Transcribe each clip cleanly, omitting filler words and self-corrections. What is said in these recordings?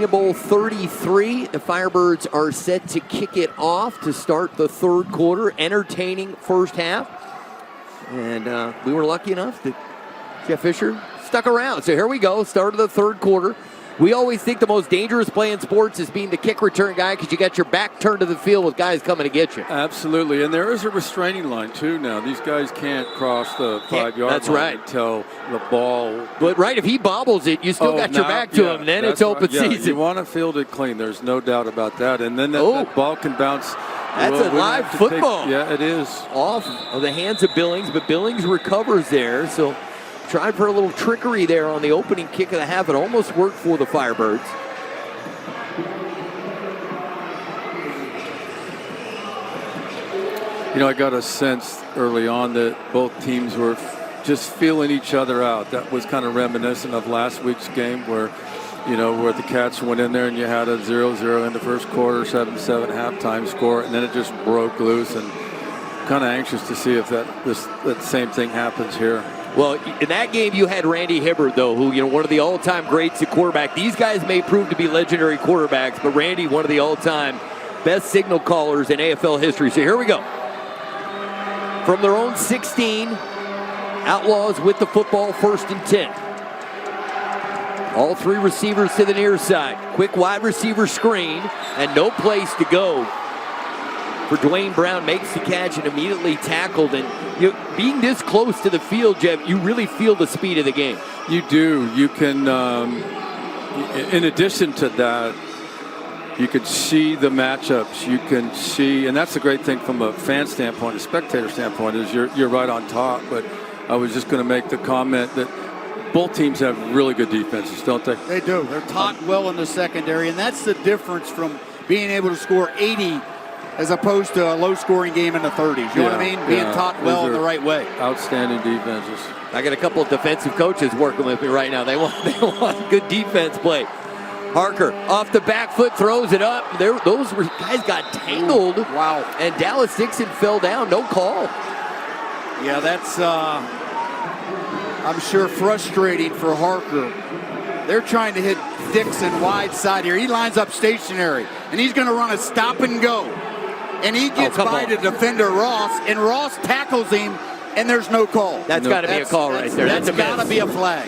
ArenaBowl 33. The Firebirds are set to kick it off to start the third quarter. Entertaining first half. And we were lucky enough that Jeff Fisher stuck around. So here we go, start of the third quarter. We always think the most dangerous play in sports is being the kick return guy because you got your back turned to the field with guys coming to get you. Absolutely, and there is a restraining line too now. These guys can't cross the 5-yard that's line right. until the ball. But right, if he bobbles it, you still got your back to him, then it's open season. You want to field it clean. There's no doubt about that. And then that ball can bounce. That's a live football. Yeah, it is. Off of the hands of Billings, but Billings recovers there. So tried for a little trickery there on the opening kick of the half. It almost worked for the Firebirds. You know, I got a sense early on that both teams were just feeling each other out. That was kind of reminiscent of last week's game where, you know, where the Cats went in there and you had a 0-0 in the first quarter, 7-7 halftime score, and then it just broke loose. And kind of anxious to see if that same thing happens here. Well, in that game, you had Randy Hibbert, though, who, you know, one of the all-time greats at quarterback. These guys may prove to be legendary quarterbacks, but Randy, one of the all-time best signal callers in AFL history. So here we go. From their own 16, Outlaws with the football, 1st and 10. All three receivers to the near side. Quick wide receiver screen, and no place to go. For Dwayne Brown, makes the catch and immediately tackled. And you know, being this close to the field, Jeff, you really feel the speed of the game. You do. You can, in addition to that, you could see the matchups. You can see, and that's the great thing from a fan standpoint, a spectator standpoint, is you're right on top. But I was just going to make the comment that both teams have really good defenses, don't they? They do. They're taught well in the secondary, and that's the difference from being able to score 80 as opposed to a low-scoring game in the 30s. You know what I mean? Being taught well in the right way. Outstanding defenses. I got a couple of defensive coaches working with me right now. They want good defense play. Harker off the back foot, throws it up. Those guys got tangled. Wow. And Dallas Dixon fell down. No call. Yeah, that's, I'm sure, frustrating for Harker. They're trying to hit Dixon wide side here. He lines up stationary, and he's going to run a stop and go. And he gets by the defender, Ross, and Ross tackles him, and there's no call. That's got to be a call right there. That's got to be a flag.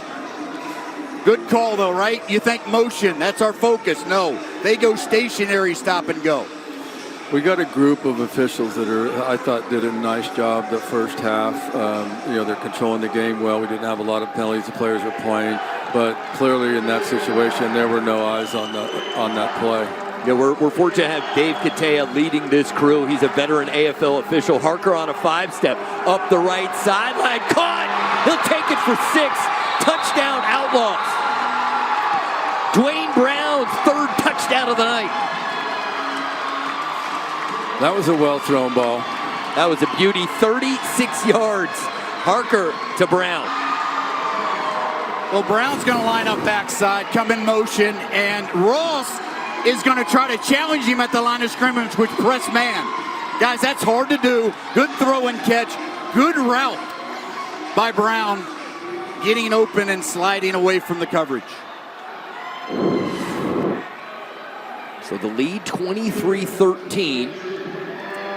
Good call, though, right? You think motion, that's our focus. No, they go stationary, stop and go. We got a group of officials that I thought did a nice job the first half. You know, they're controlling the game well. We didn't have a lot of penalties. The players were playing. But clearly in that situation, there were no eyes on that play. Yeah, we're fortunate to have Dave Katea leading this crew. He's a veteran AFL official. Harker on a 5-step up the right sideline. Caught! He'll take it for 6. Touchdown, Outlaws. Dwayne Brown's 3rd touchdown of the night. That was a well-thrown ball. That was a beauty. 36 yards. Harker to Brown. Well, Brown's going to line up backside, come in motion, and Ross is going to try to challenge him at the line of scrimmage with press man. Guys, that's hard to do. Good throw and catch. Good route by Brown, getting open and sliding away from the coverage. So the lead, 23-13.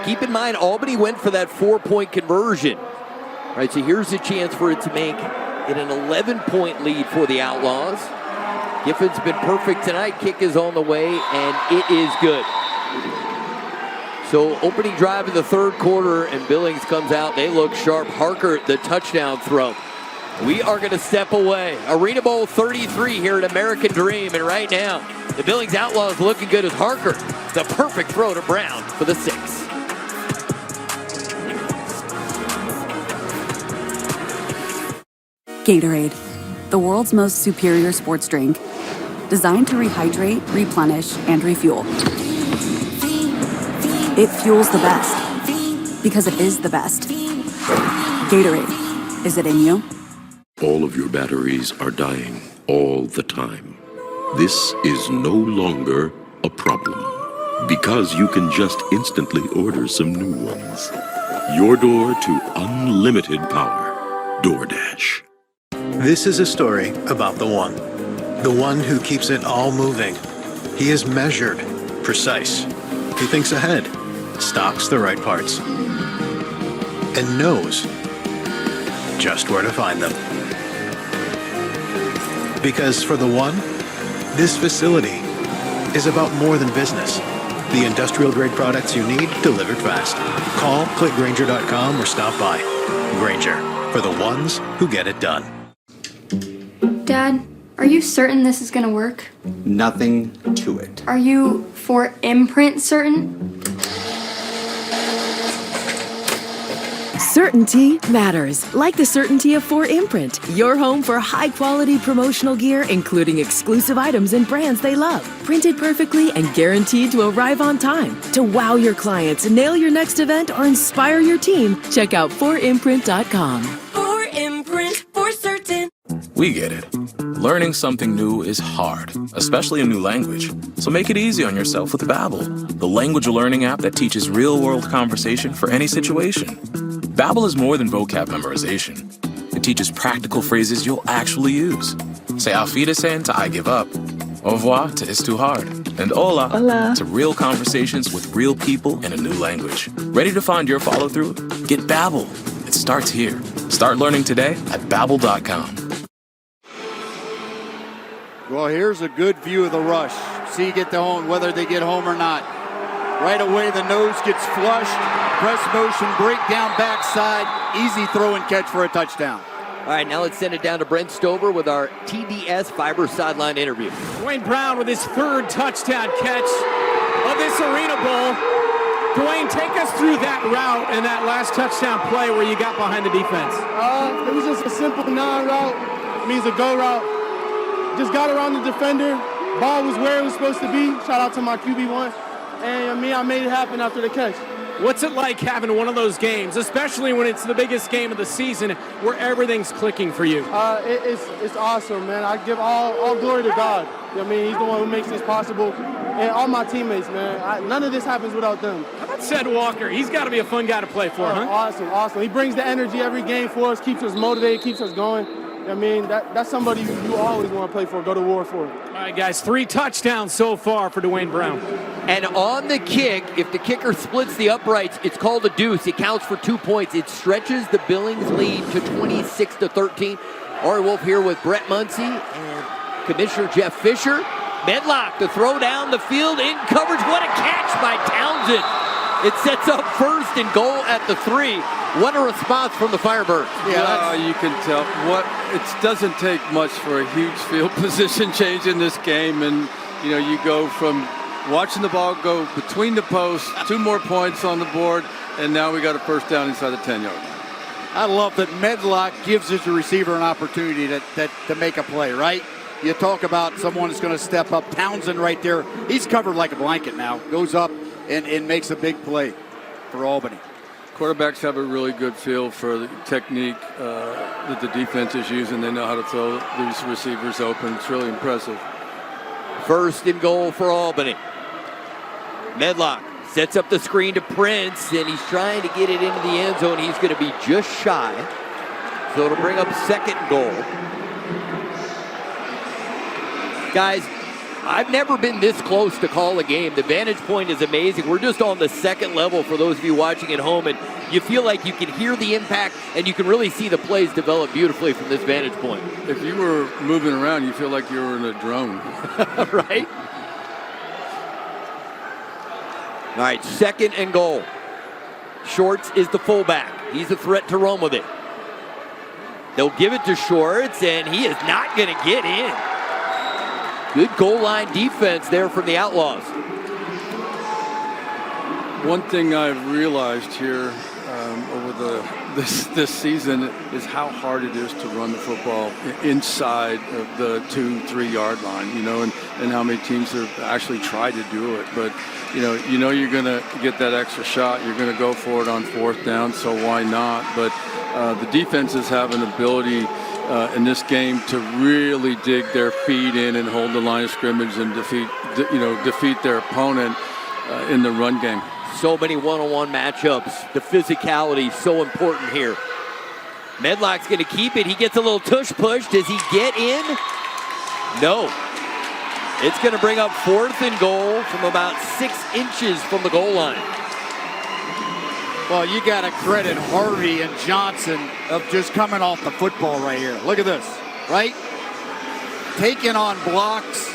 Keep in mind, Albany went for that 4-point conversion. All right, so here's a chance for it to make it an 11-point lead for the Outlaws. Giffin's been perfect tonight. Kick is on the way, and it is good. So opening drive in the third quarter, and Billings comes out. They look sharp. Harker, the touchdown throw. We are going to step away. ArenaBowl 33 here at American Dream, and right now, the Billings Outlaws looking good as Harker. The perfect throw to Brown for the 6. Gatorade, the world's most superior sports drink. Designed to rehydrate, replenish, and refuel. It fuels the best, because it is the best. Gatorade, is it in you? All of your batteries are dying all the time. This is no longer a problem, because you can just instantly order some new ones. Your door to unlimited power. DoorDash. This is a story about the one who keeps it all moving He is measured, precise. He thinks ahead, stocks the right parts, and knows just where to find them. Because for the one, this facility is about more than business. The industrial-grade products you need delivered fast. Call, click Grainger.com, or stop by. Grainger, for the ones who get it done. Dad, are you certain this is gonna work? Nothing to it. Are you for imprint certain? Certainty matters, like the certainty of 4imprint, your home for high-quality promotional gear, including exclusive items and brands they love. Printed perfectly and guaranteed to arrive on time. To wow your clients, nail your next event, or inspire your team, check out 4imprint.com. 4imprint, for certain. We get it. Learning something new is hard, especially a new language. So make it easy on yourself with Babbel, the language learning app that teaches real-world conversation for any situation. Babbel is more than vocab memorization. It teaches practical phrases you'll actually use. Say auf Wiedersehen to I give up, au revoir to it's too hard, and hola to real conversations with real people in a new language. Ready to find your follow-through? Get Babbel. It starts here. Start learning today at Babbel.com. Well, here's a good view of the rush. See get the home, whether they get home or not. Right away, the nose gets flushed. Press motion, breakdown backside. Easy throw and catch for a touchdown. All right, now let's send it down to Brent Stover with our TDS Fiber Sideline interview. Dwayne Brown with his third touchdown catch of this ArenaBowl. Dwayne, take us through that route and that last touchdown play where you got behind the defense. It was just a simple non-route. It means a go route. Just got around the defender. Ball was where it was supposed to be. Shout out to my QB1. And I made it happen after the catch. What's it like having one of those games, especially when it's the biggest game of the season, where everything's clicking for you? It's awesome, man. I give all glory to God. You know what I mean? He's the one who makes this possible. And all my teammates, man. None of this happens without them. How about Sed Walker? He's got to be a fun guy to play for, huh? Awesome. He brings the energy every game for us, keeps us motivated, keeps us going. I mean, that's somebody you always want to play for, go to war for. All right, guys, 3 touchdowns so far for Dwayne Brown. And on the kick, if the kicker splits the uprights, it's called a deuce. It counts for 2 points. It stretches the Billings lead to 26-13. Ari Wolf here with Brett Muncie and Commissioner Jeff Fisher. Medlock to throw down the field in coverage. What a catch by Townsend. It sets up first and goal at the 3. What a response from the Firebirds. Yeah, you can tell. It doesn't take much for a huge field position change in this game. And, you go from watching the ball go between the posts, 2 more points on the board, and now we got a first down inside the 10-yard line. I love that Medlock gives his receiver an opportunity to make a play, right? You talk about someone that's going to step up. Townsend right there. He's covered like a blanket now. Goes up and makes a big play for Albany. Quarterbacks have a really good feel for the technique that the defense is using. They know how to throw these receivers open. It's really impressive. First and goal for Albany. Medlock sets up the screen to Prince, and he's trying to get it into the end zone. He's going to be just shy. So it'll bring up second and goal. Guys, I've never been this close to call a game. The vantage point is amazing. We're just on the second level for those of you watching at home, and you feel like you can hear the impact and you can really see the plays develop beautifully from this vantage point. If you were moving around, you feel like you were in a drone. Right? All right, second and goal. Shorts is the fullback. He's a threat to run with it. They'll give it to Shorts, and he is not going to get in. Good goal line defense there from the Outlaws. One thing I've realized here over this season is how hard it is to run the football inside of the 2-3 yard line, and how many teams have actually tried to do it. But, you're going to get that extra shot. You're going to go for it on 4th down, so why not? But the defenses have an ability in this game to really dig their feet in and hold the line of scrimmage and defeat their opponent in the run game. So many one-on-one matchups. The physicality so important here. Medlock's going to keep it. He gets a little tush push. Does he get in? No. It's going to bring up 4th and goal from about 6 inches from the goal line. Well, you got to credit Harvey and Johnson of just coming off the football right here. Look at this, right? Taking on blocks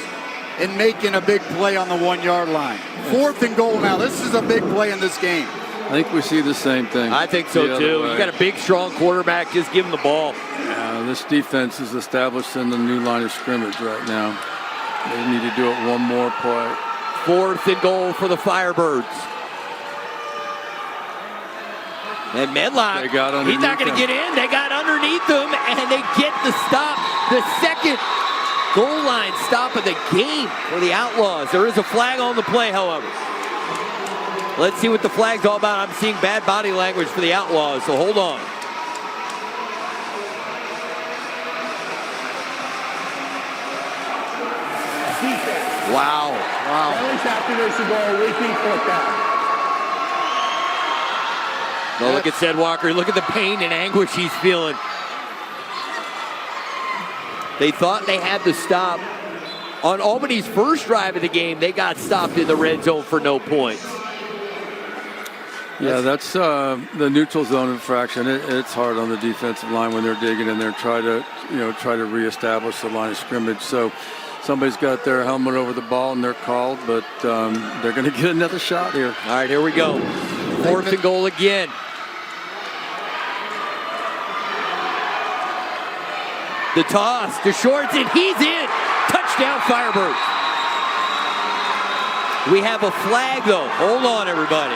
and making a big play on the 1-yard line. 4th and goal now. This is a big play in this game. I think we see the same thing. I think so, too. You got a big, strong quarterback. Just give him the ball. Yeah, this defense is established in the new line of scrimmage right now. They need to do it one more play. 4th and goal for the Firebirds. And Medlock, he's not going to get in. They got underneath him, and they get the stop. The second goal line stop of the game for the Outlaws. There is a flag on the play, however. Let's see what the flag's all about. I'm seeing bad body language for the Outlaws, so hold on. Wow. Billings after this to go, we think fourth down. Oh, look at Sed Walker. Look at the pain and anguish he's feeling. They thought they had the stop. On Albany's first drive of the game, they got stopped in the red zone for no points. Yeah, that's the neutral zone infraction. It's hard on the defensive line when they're digging in there, try to reestablish the line of scrimmage. So somebody's got their helmet over the ball and they're called, but they're going to get another shot here. All right, here we go. 4th and goal again. The toss to Shorts, and he's in. Touchdown, Firebirds. We have a flag, though. Hold on, everybody.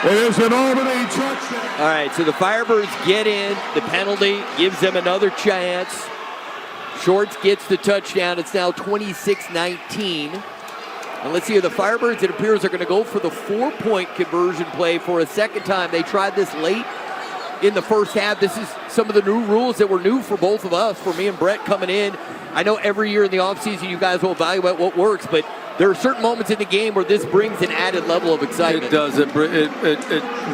It is an Albany touchdown. All right, so the Firebirds get in. The penalty gives them another chance. Shorts gets the touchdown. It's now 26-19. And let's see here. The Firebirds, it appears, are going to go for the 4-point conversion play for a second time. They tried this late in the first half. This is some of the new rules that were new for both of us, for me and Brett coming in. I know every year in the offseason you guys will evaluate what works, but there are certain moments in the game where this brings an added level of excitement. It does. It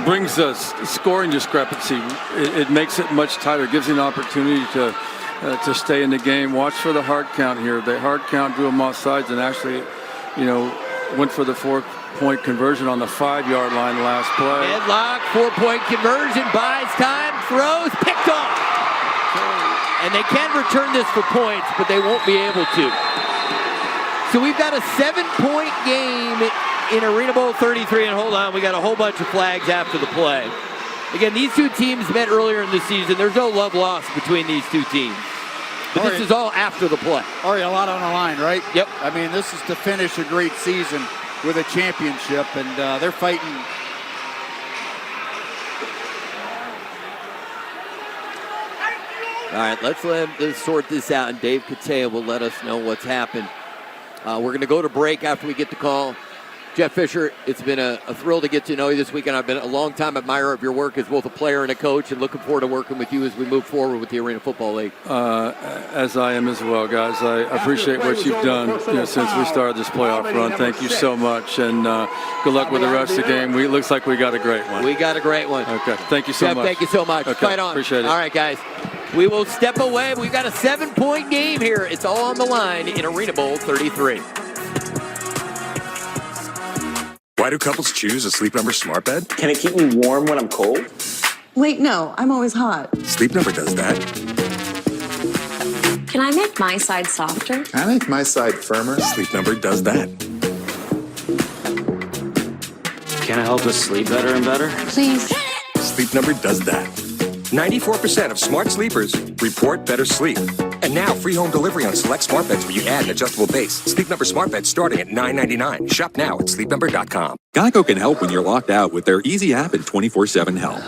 brings us scoring discrepancy. It makes it much tighter. It gives you an opportunity to stay in the game. Watch for the hard count here. They hard count, drew them off sides, and actually, went for the 4-point conversion on the 5-yard line last play. Headlock, 4-point conversion, buys time, throws, picked off. And they can return this for points, but they won't be able to. So we've got a 7-point game in ArenaBowl 33, and hold on, we got a whole bunch of flags after the play. Again, these two teams met earlier in the season. There's no love lost between these two teams. But this is all after the play. Ari, a lot on the line, right? Yep. I mean, this is to finish a great season with a championship, and they're fighting. All right, let's sort this out, and Dave Katea will let us know what's happened. We're going to go to break after we get the call. Jeff Fisher, it's been a thrill to get to know you this weekend. I've been a long-time admirer of your work as both a player and a coach, and looking forward to working with you as we move forward with the Arena Football League. As I am as well, guys. I appreciate what you've done since we started this playoff run. Thank you so much, and good luck with the rest of the game. It looks like we got a great one. We got a great one. Okay, thank you so Jeff, much. thank you so much. Okay, Fight on. appreciate it. All right, guys. We will step away. We've got a 7-point game here. It's all on the line in ArenaBowl 33. Why do couples choose a Sleep Number smart bed? Can it keep me warm when I'm cold? Wait, no, I'm always hot. Sleep Number does that. Can I make my side softer? Can I make my side firmer? Sleep Number does that. Can it help us sleep better and better? Please. Sleep Number does that. 94% of smart sleepers report better sleep. And now, free home delivery on select smart beds when you add an adjustable base. Sleep Number smart beds starting at $9.99. Shop now at sleepnumber.com. Geico can help when you're locked out with their easy app and 24/7 help.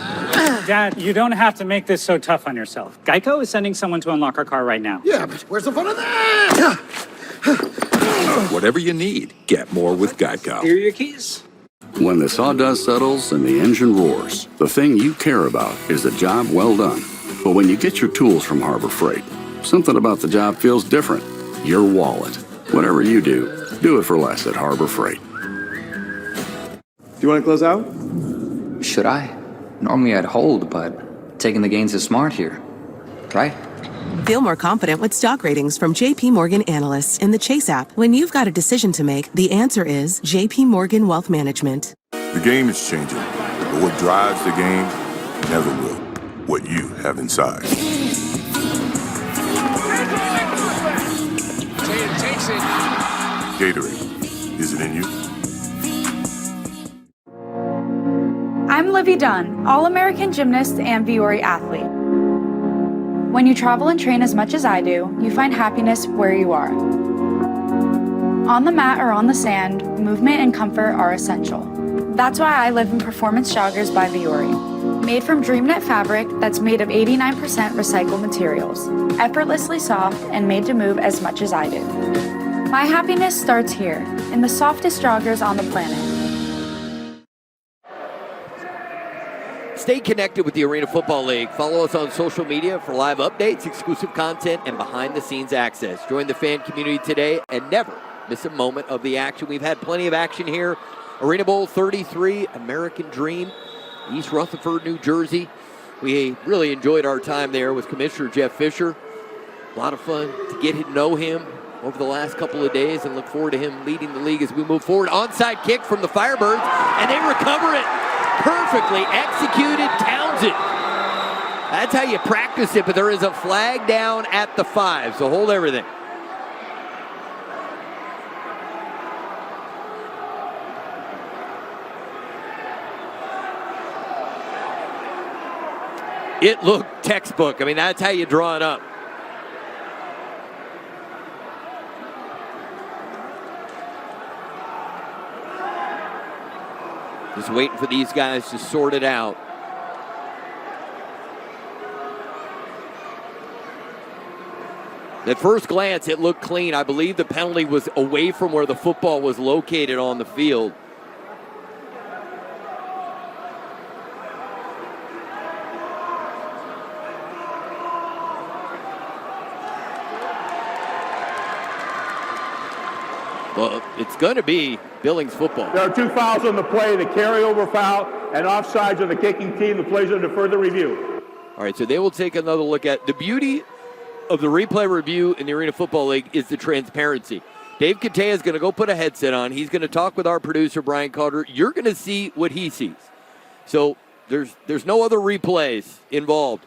Dad, you don't have to make this so tough on yourself. Geico is sending someone to unlock our car right now. Yeah, but where's the fun of that? Whatever you need, get more with Geico. Here are your keys. When the sawdust settles and the engine roars, the thing you care about is a job well done. But when you get your tools from Harbor Freight, something about the job feels different. Your wallet. Whatever you do, do it for less at Harbor Freight. you want to close out? Should I? Normally I'd hold, but taking the gains is smart here. Right? Feel more confident with stock ratings from JP Morgan analysts in the Chase app. When you've got a decision to make, the answer is JP Morgan Wealth Management. The game is changing, but what drives the game never will. What you have inside. Takes it. Gatorade, is it in you? I'm Livy Dunn, All-American gymnast and Viore athlete. When you travel and train as much as I do, you find happiness where you are. On the mat or on the sand, movement and comfort are essential. That's why I live in Performance Joggers by Viore. Made from DreamKnit fabric that's made of 89% recycled materials, effortlessly soft and made to move as much as I do. My happiness starts here, in the softest joggers on the planet. Stay connected with the Arena Football League. Follow us on social media for live updates, exclusive content, and behind-the-scenes access. Join the fan community today and never miss a moment of the action. We've had plenty of action here. ArenaBowl 33, American Dream, East Rutherford, New Jersey. We really enjoyed our time there with Commissioner Jeff Fisher. A lot of fun to get to know him over the last couple of days and look forward to him leading the league as we move forward. Onside kick from the Firebirds, and they recover it. Perfectly executed Townsend. That's how you practice it, but there is a flag down at the 5, so hold everything. It looked textbook. I mean, that's how you draw it up. Just waiting for these guys to sort it out. At first glance, it looked clean. I believe the penalty was away from where the football was located on the field. Well, it's going to be Billings football. There are 2 fouls on the play, the carryover foul and offsides of the kicking team. The plays under further review. All right, so they will take another look at the beauty of the replay review in the Arena Football League is the transparency. Dave Katea is going to go put a headset on. He's going to talk with our producer, Brian Carter. You're going to see what he sees. So there's no other replays involved.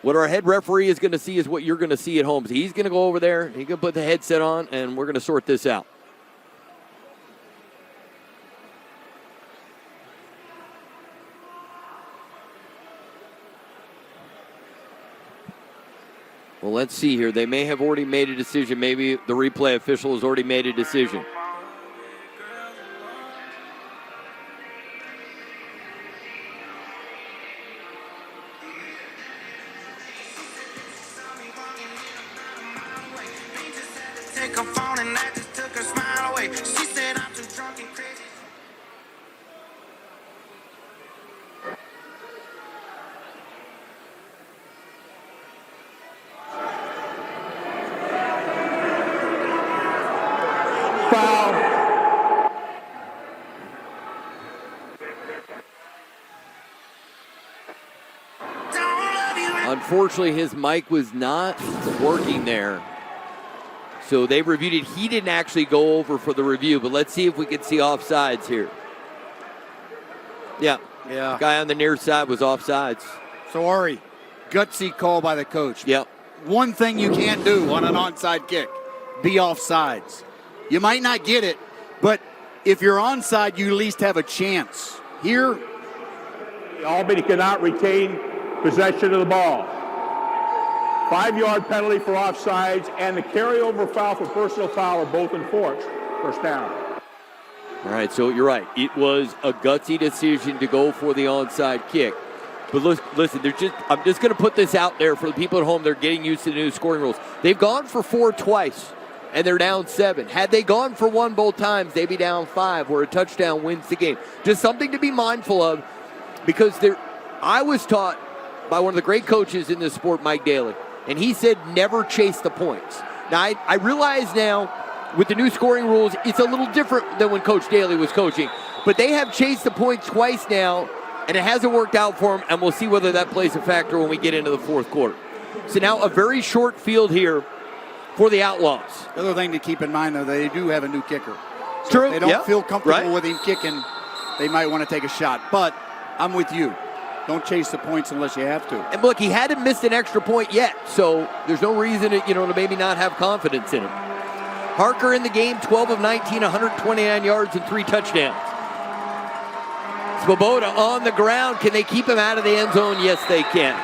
What our head referee is going to see is what you're going to see at home. So he's going to go over there, he's going to put the headset on, and we're going to sort this out. Well, let's see here. They may have already made a decision. Maybe the replay official has already made a decision. Unfortunately, his mic was not working there. So they reviewed it. He didn't actually go over for the review, but let's see if we can see offsides here. Yeah. Guy on the near side was offsides. So, Ari, gutsy call by the coach. Yep. One thing you can't do on an onside kick, be offsides. You might not get it, but if you're onside, you at least have a chance. Here, Albany cannot retain possession of the ball. 5-yard penalty for offsides and the carryover foul for personal foul are both enforced. First down. All right, so you're right. It was a gutsy decision to go for the onside kick. But listen, I'm just going to put this out there for the people at home. They're getting used to the new scoring rules. They've gone for 4 twice, and they're down 7. Had they gone for 1 both times, they'd be down 5, where a touchdown wins the game. Just something to be mindful of, because I was taught by one of the great coaches in this sport, Mike Daly, and he said never chase the points. Now, I realize now with the new scoring rules, it's a little different than when Coach Daly was coaching, But they have chased the point twice now, and it hasn't worked out for them, and we'll see whether that plays a factor when we get into the fourth quarter. So now a very short field here for the Outlaws. The other thing to keep in mind, though, they do have a new kicker. So True. If they don't feel comfortable right. with him kicking, they might want to take a shot. But I'm with you. Don't chase the points unless you have to. And look, he hadn't missed an extra point yet, so there's no reason to maybe not have confidence in him. Harker in the game, 12 of 19, 129 yards and 3 touchdowns. Swoboda on the ground. Can they keep him out of the end zone? Yes, they can.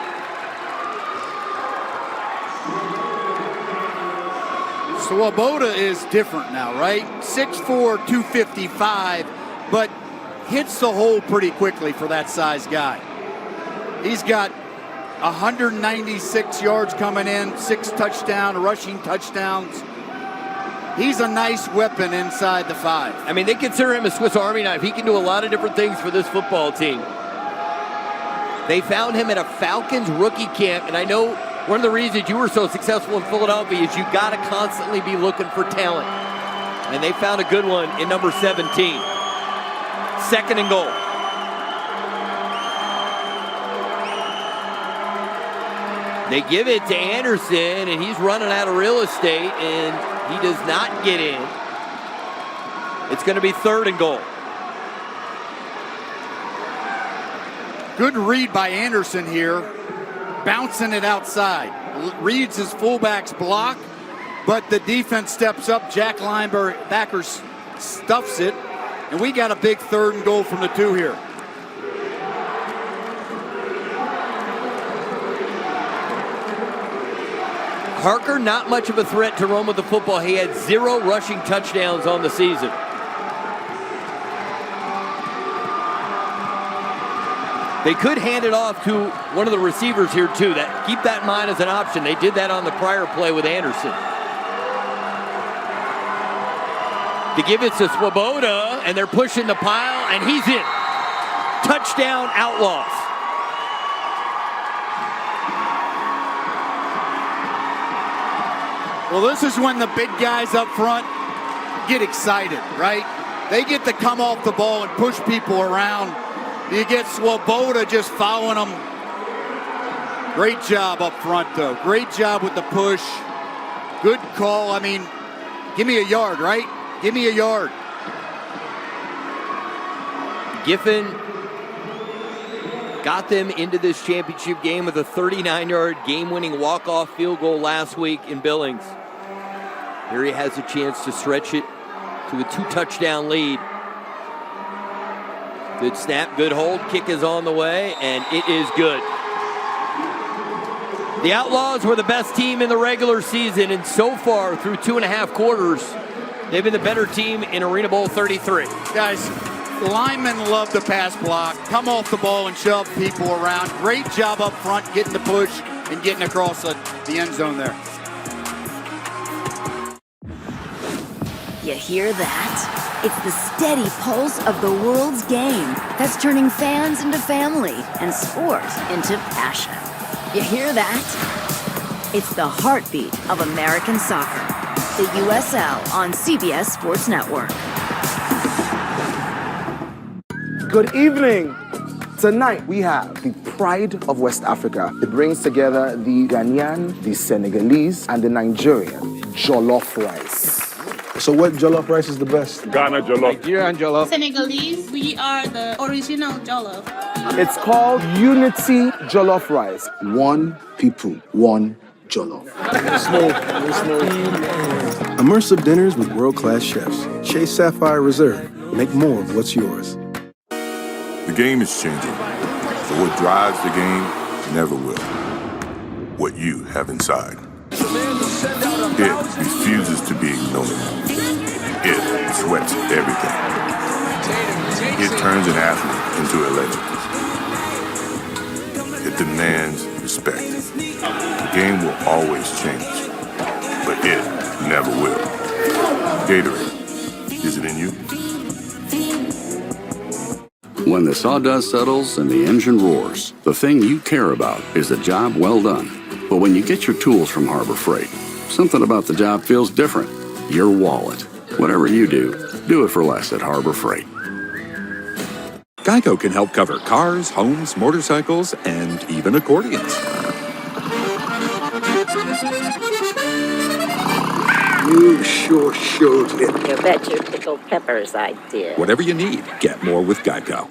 Swoboda is different now, right? 6'4", 255, but hits the hole pretty quickly for that size guy. He's got 196 yards coming in, 6 rushing touchdowns. He's a nice weapon inside the 5. I mean, they consider him a Swiss Army knife. He can do a lot of different things for this football team. They found him at a Falcons rookie camp, and I know one of the reasons you were so successful in Philadelphia is you got to constantly be looking for talent. And they found a good one in number 17. 2nd and goal. They give it to Anderson, and he's running out of real estate, and he does not get in. It's going to be 3rd and goal. Good read by Anderson here, bouncing it outside. Reads his fullback's block, but the defense steps up. Jack Linebacker stuffs it, and we got a big 3rd and goal from the 2 here. Harker, not much of a threat to run with the football. He had 0 rushing touchdowns on the season. They could hand it off to one of the receivers here, too. Keep that in mind as an option. They did that on the prior play with Anderson. To give it to Swoboda, and they're pushing the pile, and he's in. Touchdown, Outlaws. Well, this is when the big guys up front get excited, right? They get to come off the ball and push people around. You get Swoboda just following them. Great job up front, though. Great job with the push. Good call. I mean, give me a yard, right? Give me a yard. Giffen got them into this championship game with a 39-yard game-winning walk-off field goal last week in Billings. Here he has a chance to stretch it to a 2-touchdown lead. Good snap, good hold, kick is on the way, and it is good. The Outlaws were the best team in the regular season, and so far, through 2.5 quarters, they've been the better team in ArenaBowl 33. Guys, the linemen love the pass block, come off the ball and shove people around. Great job up front, getting the push and getting across the end zone there. You hear that? It's the steady pulse of the world's game that's turning fans into family and sport into passion. You hear that? It's the heartbeat of American soccer. The USL on CBS Sports Network. Good evening. Tonight we have the pride of West Africa. It brings together the Ghanaian, the Senegalese, and the Nigerian jollof rice. So what jollof rice is the best? Ghana jollof. Nigerian jollof. Senegalese, we are the original jollof. It's called Unity Jollof Rice. One people, one jollof. Immersive dinners with world-class chefs. Chase Sapphire Reserve. Make more of what's yours. The game is changing, but what drives the game never will. What you have inside. It refuses to be ignored. It sweats everything. It turns an athlete into a legend. It demands respect. The game will always change, but it never will. Gatorade, is it in you? When the sawdust settles and the engine roars, the thing you care about is a job well done. But when you get your tools from Harbor Freight, something about the job feels different. Your wallet. Whatever you do it for less at Harbor Freight. Geico can help cover cars, homes, motorcycles, and even accordions. You sure showed it. You bet your pickled peppers I did. Whatever you need, get more with Geico.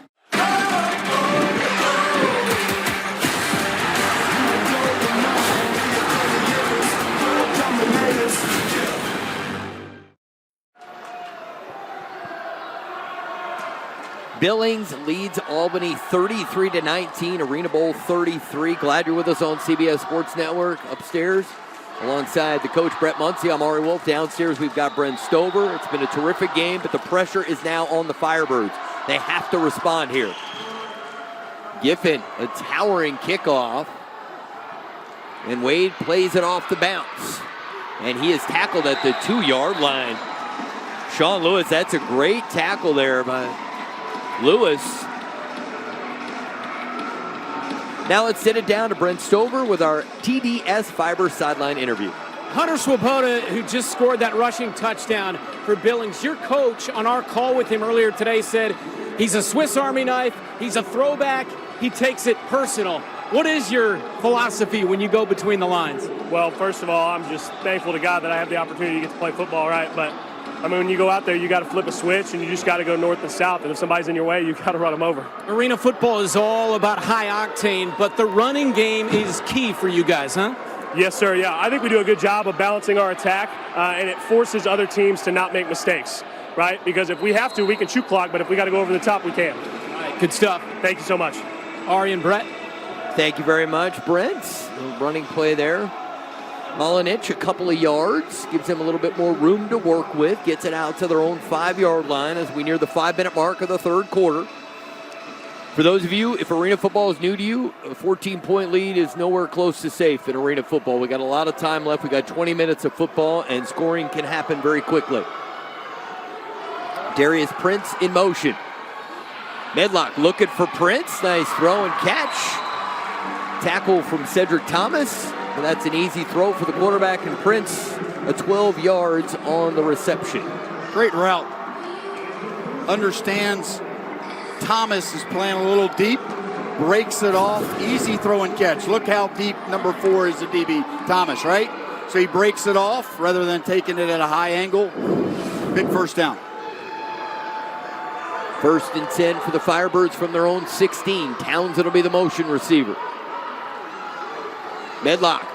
Billings leads Albany 33-19. ArenaBowl 33. Glad you're with us on CBS Sports Network. Upstairs, alongside the coach Brett Muncie, I'm Ari Wolf. Downstairs, we've got Brent Stover. It's been a terrific game, but the pressure is now on the Firebirds. They have to respond here. Giffen, a towering kickoff. And Wade plays it off the bounce. And he is tackled at the 2-yard line. Sean Lewis, that's a great tackle there by Lewis. Now let's send it down to Brent Stover with our TDS Fiber sideline interview. Hunter Swoboda, who just scored that rushing touchdown for Billings. Your coach on our call with him earlier today said he's a Swiss Army knife, he's a throwback, he takes it personal. What is your philosophy when you go between the lines? Well, first of all, I'm just thankful to God that I have the opportunity to get to play football, right? But I mean, when you go out there, you got to flip a switch, and you just got to go north and south. And if somebody's in your way, you got to run them over. Arena football is all about high octane, but the running game is key for you guys, huh? Yes, sir. Yeah, I think we do a good job of balancing our attack, and it forces other teams to not make mistakes, right? Because if we have to, we can shoot clock, but if we got to go over the top, we can. All right, good stuff. Thank you so much. Ari and Brett. Thank you very much, Brent. A running play there. Molinich, a couple of yards, gives them a little bit more room to work with, gets it out to their own 5-yard line as we near the 5-minute mark of the third quarter. For those of you, if arena football is new to you, a 14-point lead is nowhere close to safe in arena football. We got a lot of time left. We got 20 minutes of football, and scoring can happen very quickly. Darius Prince in motion. Medlock looking for Prince. Nice throw and catch. Tackle from Cedric Thomas. And that's an easy throw for the quarterback, and Prince, 12 yards on the reception. Great route. Understands Thomas is playing a little deep, breaks it off, easy throw and catch. Look how deep number 4 is the DB, Thomas, right? So he breaks it off rather than taking it at a high angle. Big first down. 1st and 10 for the Firebirds from their own 16. Townsend will be the motion receiver. Medlock,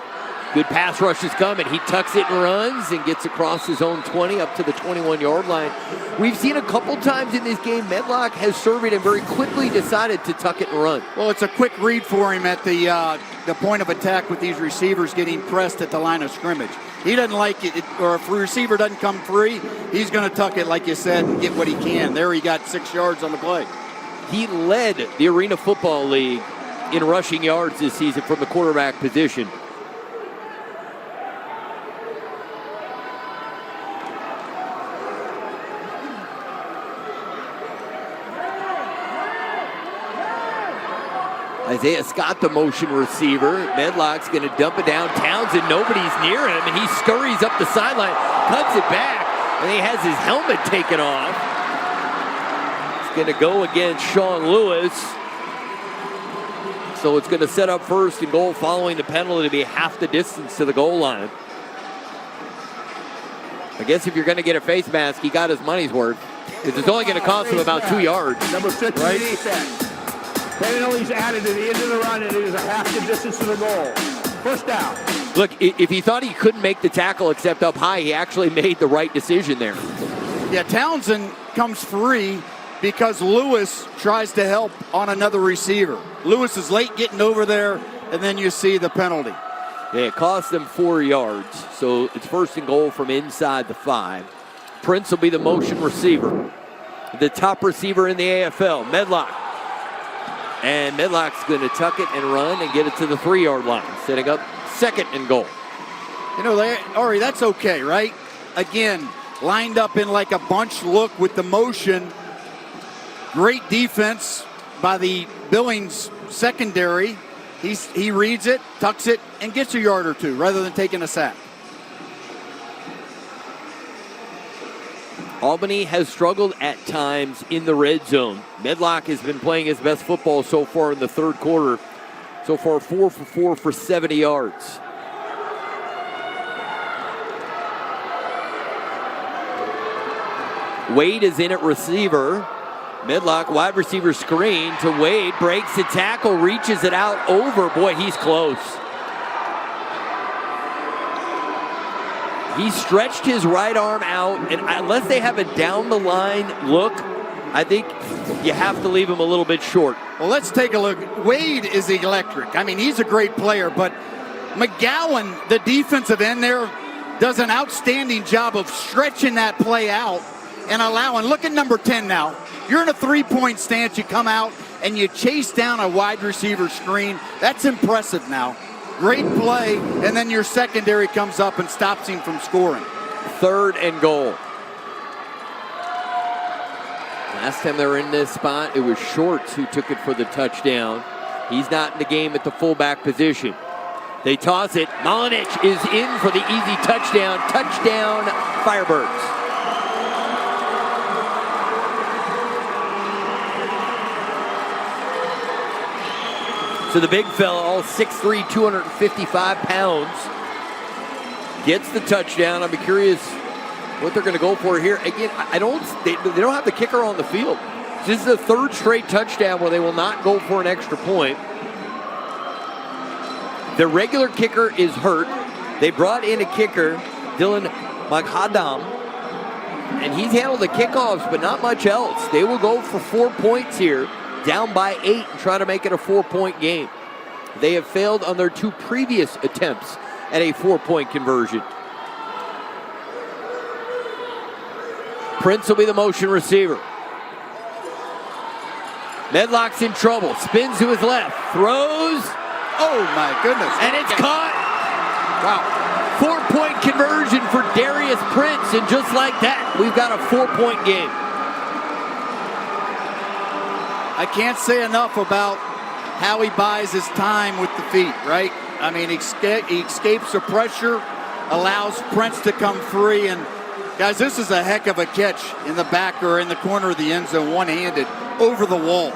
good pass rush is coming. He tucks it and runs and gets across his own 20 up to the 21-yard line. We've seen a couple times in this game, Medlock has surveyed and very quickly decided to tuck it and run. Well, it's a quick read for him at the point of attack with these receivers getting pressed at the line of scrimmage. He doesn't like it, or if a receiver doesn't come free, he's going to tuck it, like you said, and get what he can. There he got 6 yards on the play. He led the Arena Football League in rushing yards this season from the quarterback position. Isaiah Scott, the motion receiver. Medlock's going to dump it down. Townsend, nobody's near him, and he scurries up the sideline, cuts it back, and he has his helmet taken off. It's going to go against Sean Lewis. So it's going to set up 1st and goal following the penalty to be half the distance to the goal line. I guess if you're going to get a face mask, he got his money's worth. Because it's only going to cost him about 2 yards. Number 6, right? Penalties added to the end of the run, and it is a half the distance to the goal. 1st down. Look, if he thought he couldn't make the tackle except up high, he actually made the right decision there. Yeah, Townsend comes free because Lewis tries to help on another receiver. Lewis is late getting over there, and then you see the penalty. Yeah, it cost them 4 yards, so it's 1st and goal from inside the 5. Prince will be the motion receiver, the top receiver in the AFL, Medlock. And Medlock's going to tuck it and run and get it to the 3-yard line, setting up 2nd and goal. You know, Ari, that's okay, right? Again, lined up in like a bunch look with the motion. Great defense by the Billings secondary. He reads it, tucks it, and gets a yard or two rather than taking a sack. Albany has struggled at times in the red zone. Medlock has been playing his best football so far in the third quarter. So far, 4 for 4 for 70 yards. Wade is in at receiver. Medlock, wide receiver screen to Wade. Breaks the tackle, reaches it out over. Boy, he's close. He stretched his right arm out, and unless they have a down-the-line look, I think you have to leave him a little bit short. Well, let's take a look. Wade is electric. I mean, he's a great player, but McGowan, the defensive end there, does an outstanding job of stretching that play out and allowing. Look at number 10 now. You're in a three-point stance. You come out and you chase down a wide receiver screen. That's impressive now. Great play, and then your secondary comes up and stops him from scoring. 3rd and goal. Last time they were in this spot, it was Shorts who took it for the touchdown. He's not in the game at the fullback position. They toss it. Molinich is in for the easy touchdown. Touchdown, Firebirds. So the big fella, all 6'3", 255 pounds, gets the touchdown. I'm curious what they're going to go for here. Again, they don't have the kicker on the field. This is the 3rd straight touchdown where they will not go for an extra point. The regular kicker is hurt. They brought in a kicker, Dylan Maghadam, and he's handled the kickoffs, but not much else. They will go for 4 points here, down by 8, and try to make it a 4-point game. They have failed on their 2 previous attempts at a 4-point conversion. Prince will be the motion receiver. Medlock's in trouble. Spins to his left. Throws. Oh, my goodness. And it's caught. Wow. 4-point conversion for Darius Prince. And just like that, we've got a 4-point game. I can't say enough about how he buys his time with the feet, right? I mean, he escapes the pressure, allows Prince to come free. And, guys, this is a heck of a catch in the back or in the corner of the end zone, one-handed, over the wall.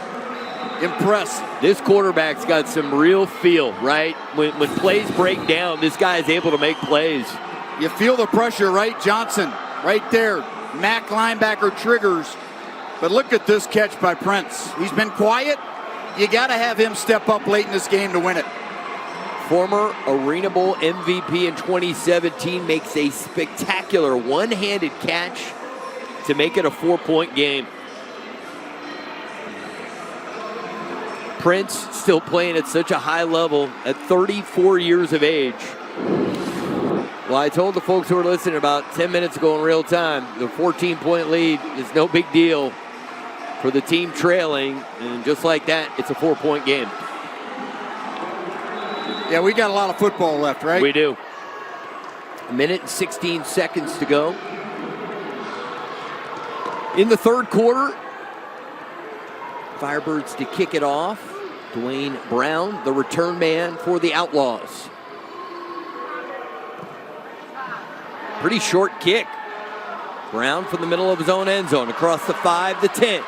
Impressed. This quarterback's got some real feel, right? When plays break down, this guy is able to make plays. You feel the pressure, right? Johnson, right there. Mac linebacker triggers. But look at this catch by Prince. He's been quiet. You got to have him step up late in this game to win it. Former ArenaBowl MVP in 2017 makes a spectacular one-handed catch to make it a 4-point game. Prince still playing at such a high level at 34 years of age. Well, I told the folks who were listening about 10 minutes ago in real time, the 14-point lead is no big deal for the team trailing, and just like that, it's a 4-point game. Yeah, we got a lot of football left, right? We do. 1 minute and 16 seconds to go. In the third quarter, Firebirds to kick it off. Dwayne Brown, the return man for the Outlaws. Pretty short kick. Brown from the middle of his own end zone, across the 5, the 10.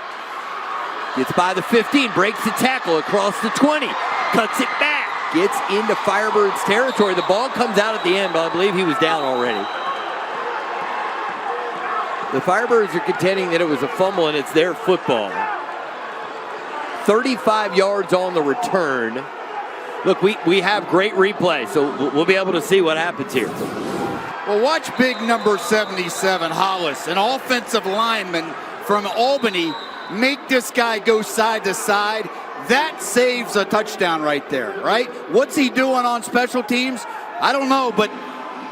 Gets by the 15, breaks the tackle across the 20, cuts it back, gets into Firebirds territory. The ball comes out at the end, but I believe he was down already. The Firebirds are contending that it was a fumble and it's their football. 35 yards on the return. Look, we have great replay, so we'll be able to see what happens here. Well, watch big number 77, Hollis, an offensive lineman from Albany, make this guy go side to side. That saves a touchdown right there, right? What's he doing on special teams? I don't know, but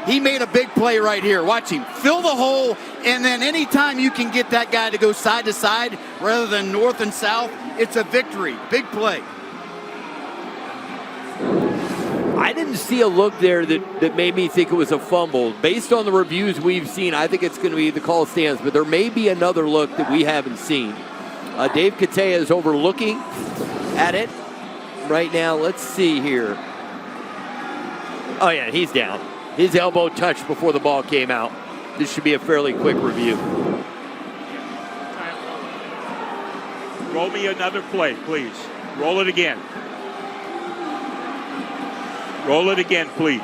he made a big play right here. Watch him fill the hole, and then anytime you can get that guy to go side to side rather than north and south, it's a victory. Big play. I didn't see a look there that made me think it was a fumble. Based on the reviews we've seen, I think it's going to be the call stands, but there may be another look that we haven't seen. Dave Katea is overlooking at it right now. Let's see here. Oh, yeah, he's down. His elbow touched before the ball came out. This should be a fairly quick review. Roll me another play, please. Roll it again. Roll it again, please.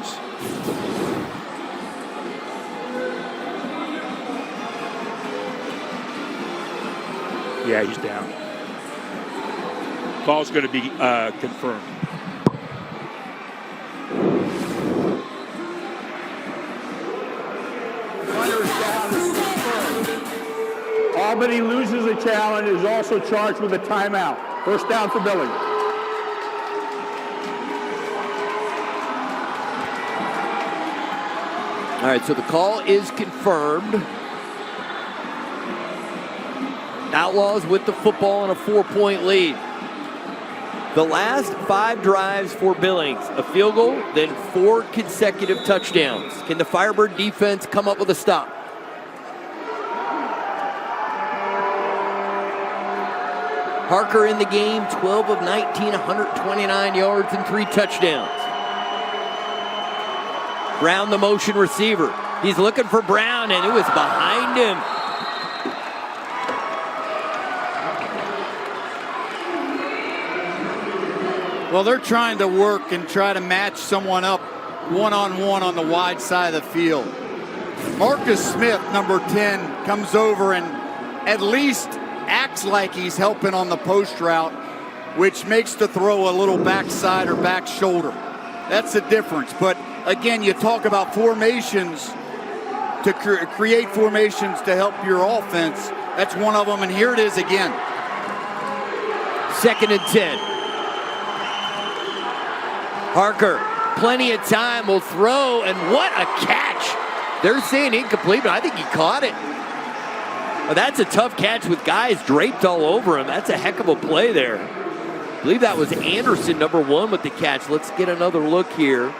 Yeah, he's down. Ball's going to be confirmed. Albany loses the challenge, is also charged with a timeout. First down for Billings. All right, so the call is confirmed. Outlaws with the football and a 4-point lead. The last 5 drives for Billings, a field goal, then 4 consecutive touchdowns. Can the Firebird defense come up with a stop? Harker in the game, 12 of 19, 129 yards and 3 touchdowns. Brown, the motion receiver. He's looking for Brown, and it was behind him. Well, they're trying to work and try to match someone up one-on-one on the wide side of the field. Marcus Smith, number 10, comes over and at least acts like he's helping on the post route, which makes the throw a little backside or back shoulder. That's the difference. But again, you talk about formations to create formations to help your offense. That's one of them, and here it is again. 2nd and 10. Harker, plenty of time, will throw, and what a catch. They're saying incomplete, but I think he caught it. Well, that's a tough catch with guys draped all over him. That's a heck of a play there. I believe that was Anderson, number 1, with the catch. Let's get another look here.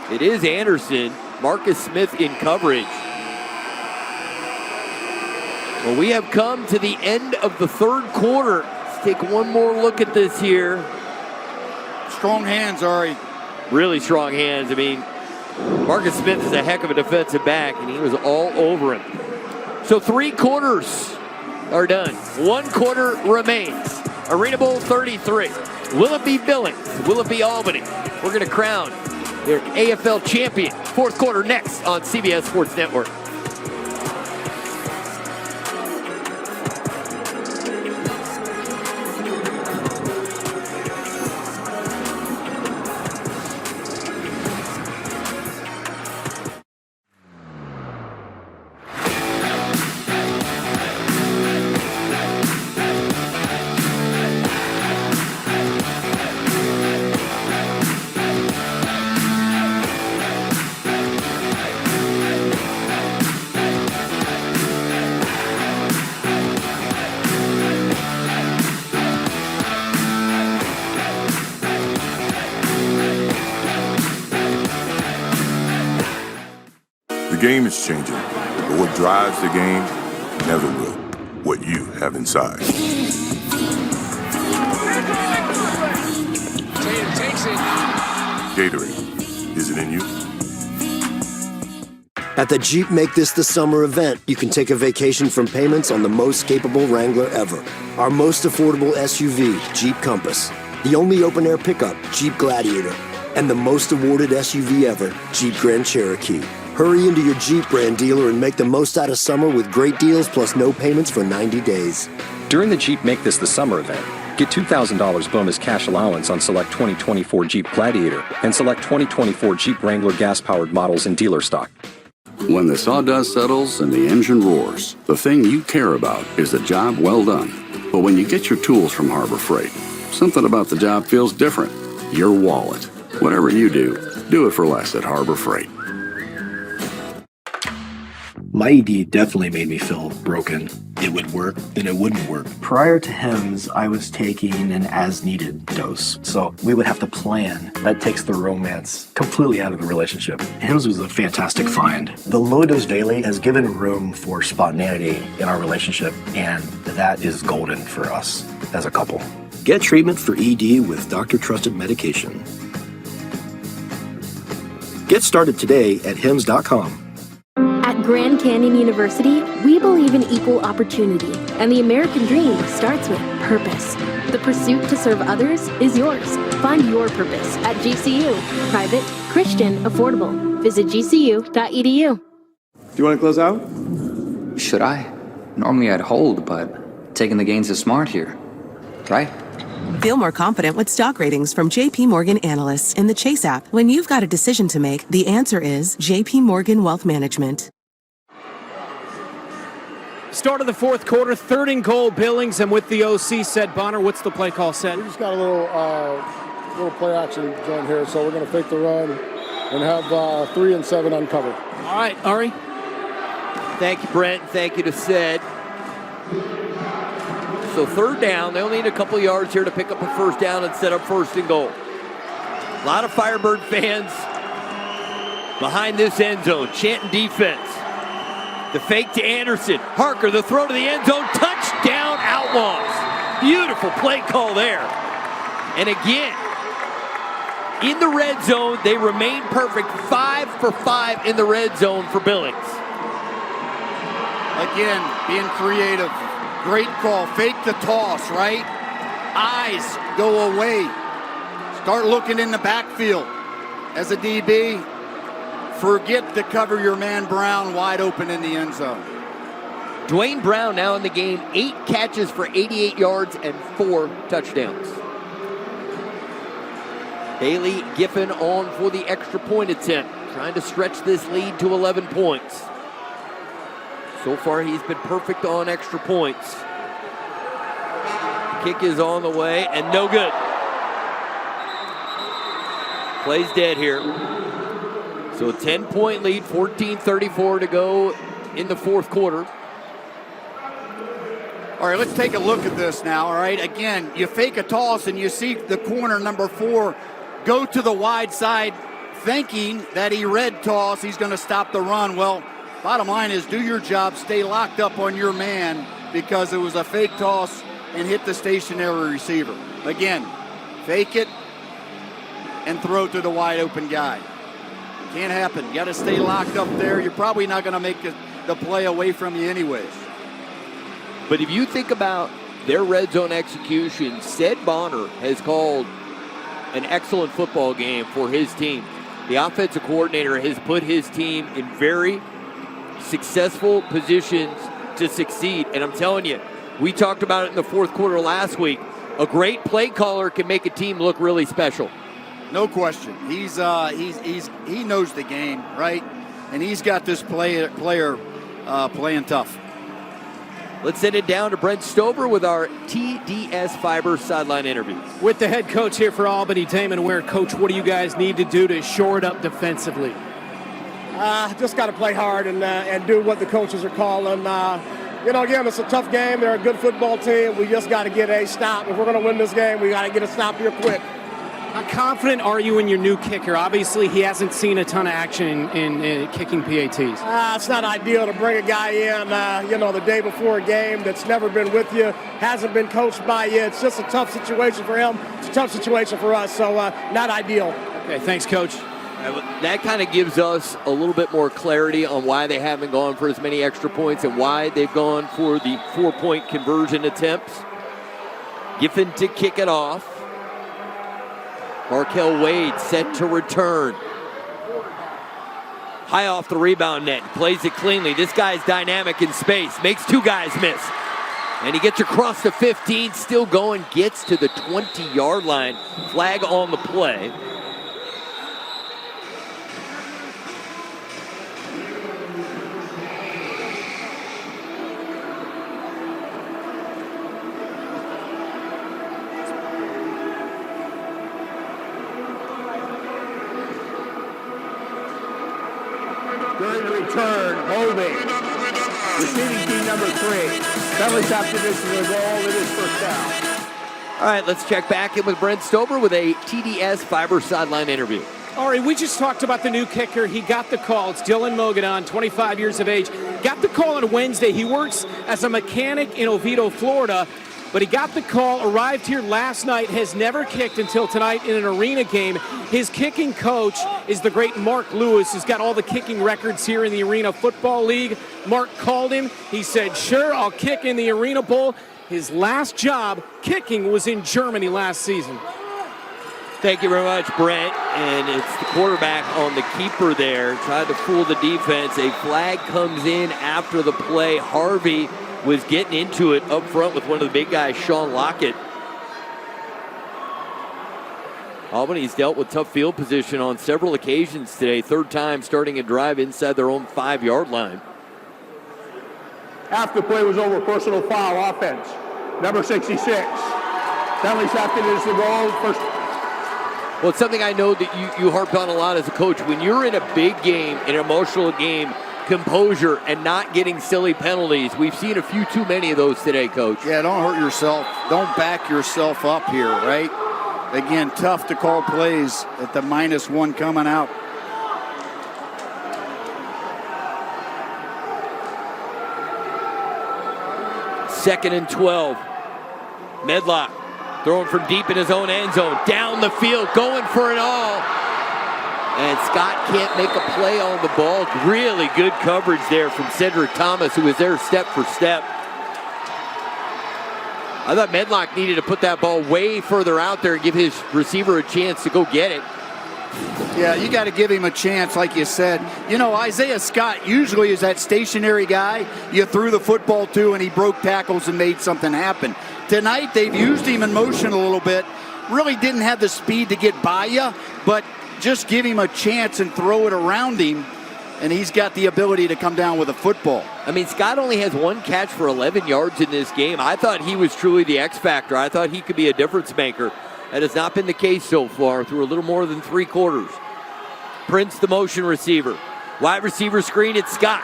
It is Anderson. Marcus Smith in coverage. Well, we have come to the end of the 3rd quarter. Let's take one more look at this here. Strong hands, Ari. Really strong hands. I mean, Marcus Smith is a heck of a defensive back, and he was all over him. So 3 quarters are done. 1 quarter remains. ArenaBowl 33. Will it be Billings? Will it be Albany? We're going to crown their AFL champion. 4th quarter next on CBS Sports Network. The game is changing, but what drives the game never will. What you have inside. Gatorade, is it in you? At the Jeep Make This the Summer event, you can take a vacation from payments on the most capable Wrangler ever. Our most affordable SUV, Jeep Compass. The only open-air pickup, Jeep Gladiator. And the most awarded SUV ever, Jeep Grand Cherokee. Hurry into your Jeep brand dealer and make the most out of summer with great deals plus no payments for 90 days. During the Jeep Make This the Summer event, get $2,000 bonus cash allowance on select 2024 Jeep Gladiator and select 2024 Jeep Wrangler gas-powered models in dealer stock. When the sawdust settles and the engine roars, the thing you care about is a job well done. But when you get your tools from Harbor Freight, something about the job feels different. Your wallet. Whatever you do it for less at Harbor Freight. My ED definitely made me feel broken. It would work, then it wouldn't work. Prior to HIMS, I was taking an as-needed dose. So we would have to plan. That takes the romance completely out of the relationship. HIMS was a fantastic find. The low dose daily has given room for spontaneity in our relationship, and that is golden for us as a couple. Get treatment for ED with doctor-trusted medication. Get started today at HIMS.com. At Grand Canyon University, we believe in equal opportunity, and the American dream starts with purpose. The pursuit to serve others is yours. Find your purpose at GCU. Private, Christian, affordable. Visit gcu.edu. Do you want to close out? Should I? Normally I'd hold, but taking the gains is smart here. Right? Feel more confident with stock ratings from JP Morgan analysts in the Chase app. When you've got a decision to make, the answer is JP Morgan Wealth Management. Start of the fourth quarter, 3rd and goal, Billings, and with the OC, said Bonner. What's the play call set? We just got a little play action joint here, so we're going to fake the run and have 3 and 7 uncovered. All right, Ari. Thank you, Brent. Thank you to Sid. So 3rd down. They only need a couple yards here to pick up a 1st down and set up 1st and goal. A lot of Firebird fans behind this end zone, chanting defense. The fake to Anderson. Harker, the throw to the end zone. Touchdown, Outlaws. Beautiful play call there. And again, in the red zone, they remain perfect. 5 for 5 in the red zone for Billings. Again, being creative. Great call. Fake the toss, right? Eyes go away. Start looking in the backfield. As a DB, forget to cover your man Brown wide open in the end zone. Dwayne Brown now in the game. 8 catches for 88 yards and 4 touchdowns. Bailey Giffen on for the extra point attempt. Trying to stretch this lead to 11 points. So far, he's been perfect on extra points. Kick is on the way, and no good. Play's dead here. So a 10-point lead, 14:34 to go in the fourth quarter. All right, let's take a look at this now, all right? Again, you fake a toss, and you see the corner, number 4, go to the wide side, thinking that he read toss, he's going to stop the run. Well, bottom line is do your job, stay locked up on your man, because it was a fake toss and hit the stationary receiver. Again, fake it and throw to the wide open guy. Can't happen. You got to stay locked up there. You're probably not going to make the play away from you anyways. But if you think about their red zone execution, Sid Bonner has called an excellent football game for his team. The offensive coordinator has put his team in very successful positions to succeed. And I'm telling you, we talked about it in the fourth quarter last week. A great play caller can make a team look really special. No question. He knows the game, right? And he's got this player playing tough. Let's send it down to Brent Stover with our TDS Fiber sideline interview. With the head coach here for Albany, Damon Ware. Coach, what do you guys need to do to shore it up defensively? Just got to play hard and do what the coaches are calling. Again, it's a tough game. They're a good football team. We just got to get a stop. If we're going to win this game, we got to get a stop here quick. How confident are you in your new kicker? Obviously, he hasn't seen a ton of action in kicking PATs. It's not ideal to bring a guy in, the day before a game that's never been with you, hasn't been coached by you. It's just a tough situation for him. It's a tough situation for us, so not ideal. Okay, thanks, Coach. That kind of gives us a little bit more clarity on why they haven't gone for as many extra points and why they've gone for the 4-point conversion attempts. Giffen to kick it off. Markel Wade set to return. High off the rebound net. Plays it cleanly. This guy's dynamic in space. Makes 2 guys miss. And he gets across the 15. Still going. Gets to the 20-yard line. Flag on the play. During the return, holding. Receiving team number 3. Penalty shot position to the goal. It is 1st down. All right, let's check back in with Brent Stover with a TDS Fiber sideline interview. Ari, we just talked about the new kicker. He got the call. It's Dylan Mogadon, 25 years of age. Got the call on Wednesday. He works as a mechanic in Oviedo, Florida. but he got the call, arrived here last night, has never kicked until tonight in an arena game. His kicking coach is the great Mark Lewis, who's got all the kicking records here in the Arena Football League. Mark called him. He said, sure, I'll kick in the ArenaBowl. His last job kicking was in Germany last season. Thank you very much, Brent. And it's the quarterback on the keeper there, trying to fool the defense. A flag comes in after the play. Harvey was getting into it up front with one of the big guys, Sean Lockett. Albany's dealt with tough field position on several occasions today. Third time starting a drive inside their own 5-yard line. After the play was over, personal foul, offense. Number 66. Penalty shot is the goal. First. Well, it's something I know that you harped on a lot as a coach. When you're in a big game, an emotional game, composure and not getting silly penalties. We've seen a few too many of those today, Coach. Yeah, don't hurt yourself. Don't back yourself up here, right? Again, tough to call plays at the -1 coming out. Second and 12. Medlock throwing from deep in his own end zone. Down the field, going for it all. And Scott can't make a play on the ball. Really good coverage there from Cedric Thomas, who was there step for step. I thought Medlock needed to put that ball way further out there and give his receiver a chance to go get it. Yeah, you got to give him a chance, like you said. You know, Isaiah Scott usually is that stationary guy you threw the football to and he broke tackles and made something happen. Tonight, they've used him in motion a little bit. Really didn't have the speed to get by you, but just give him a chance and throw it around him, and he's got the ability to come down with a football. I mean, Scott only has one catch for 11 yards in this game. I thought he was truly the X factor. I thought he could be a difference maker. That has not been the case so far through a little more than 3 quarters. Prince, the motion receiver. Wide receiver screen, it's Scott.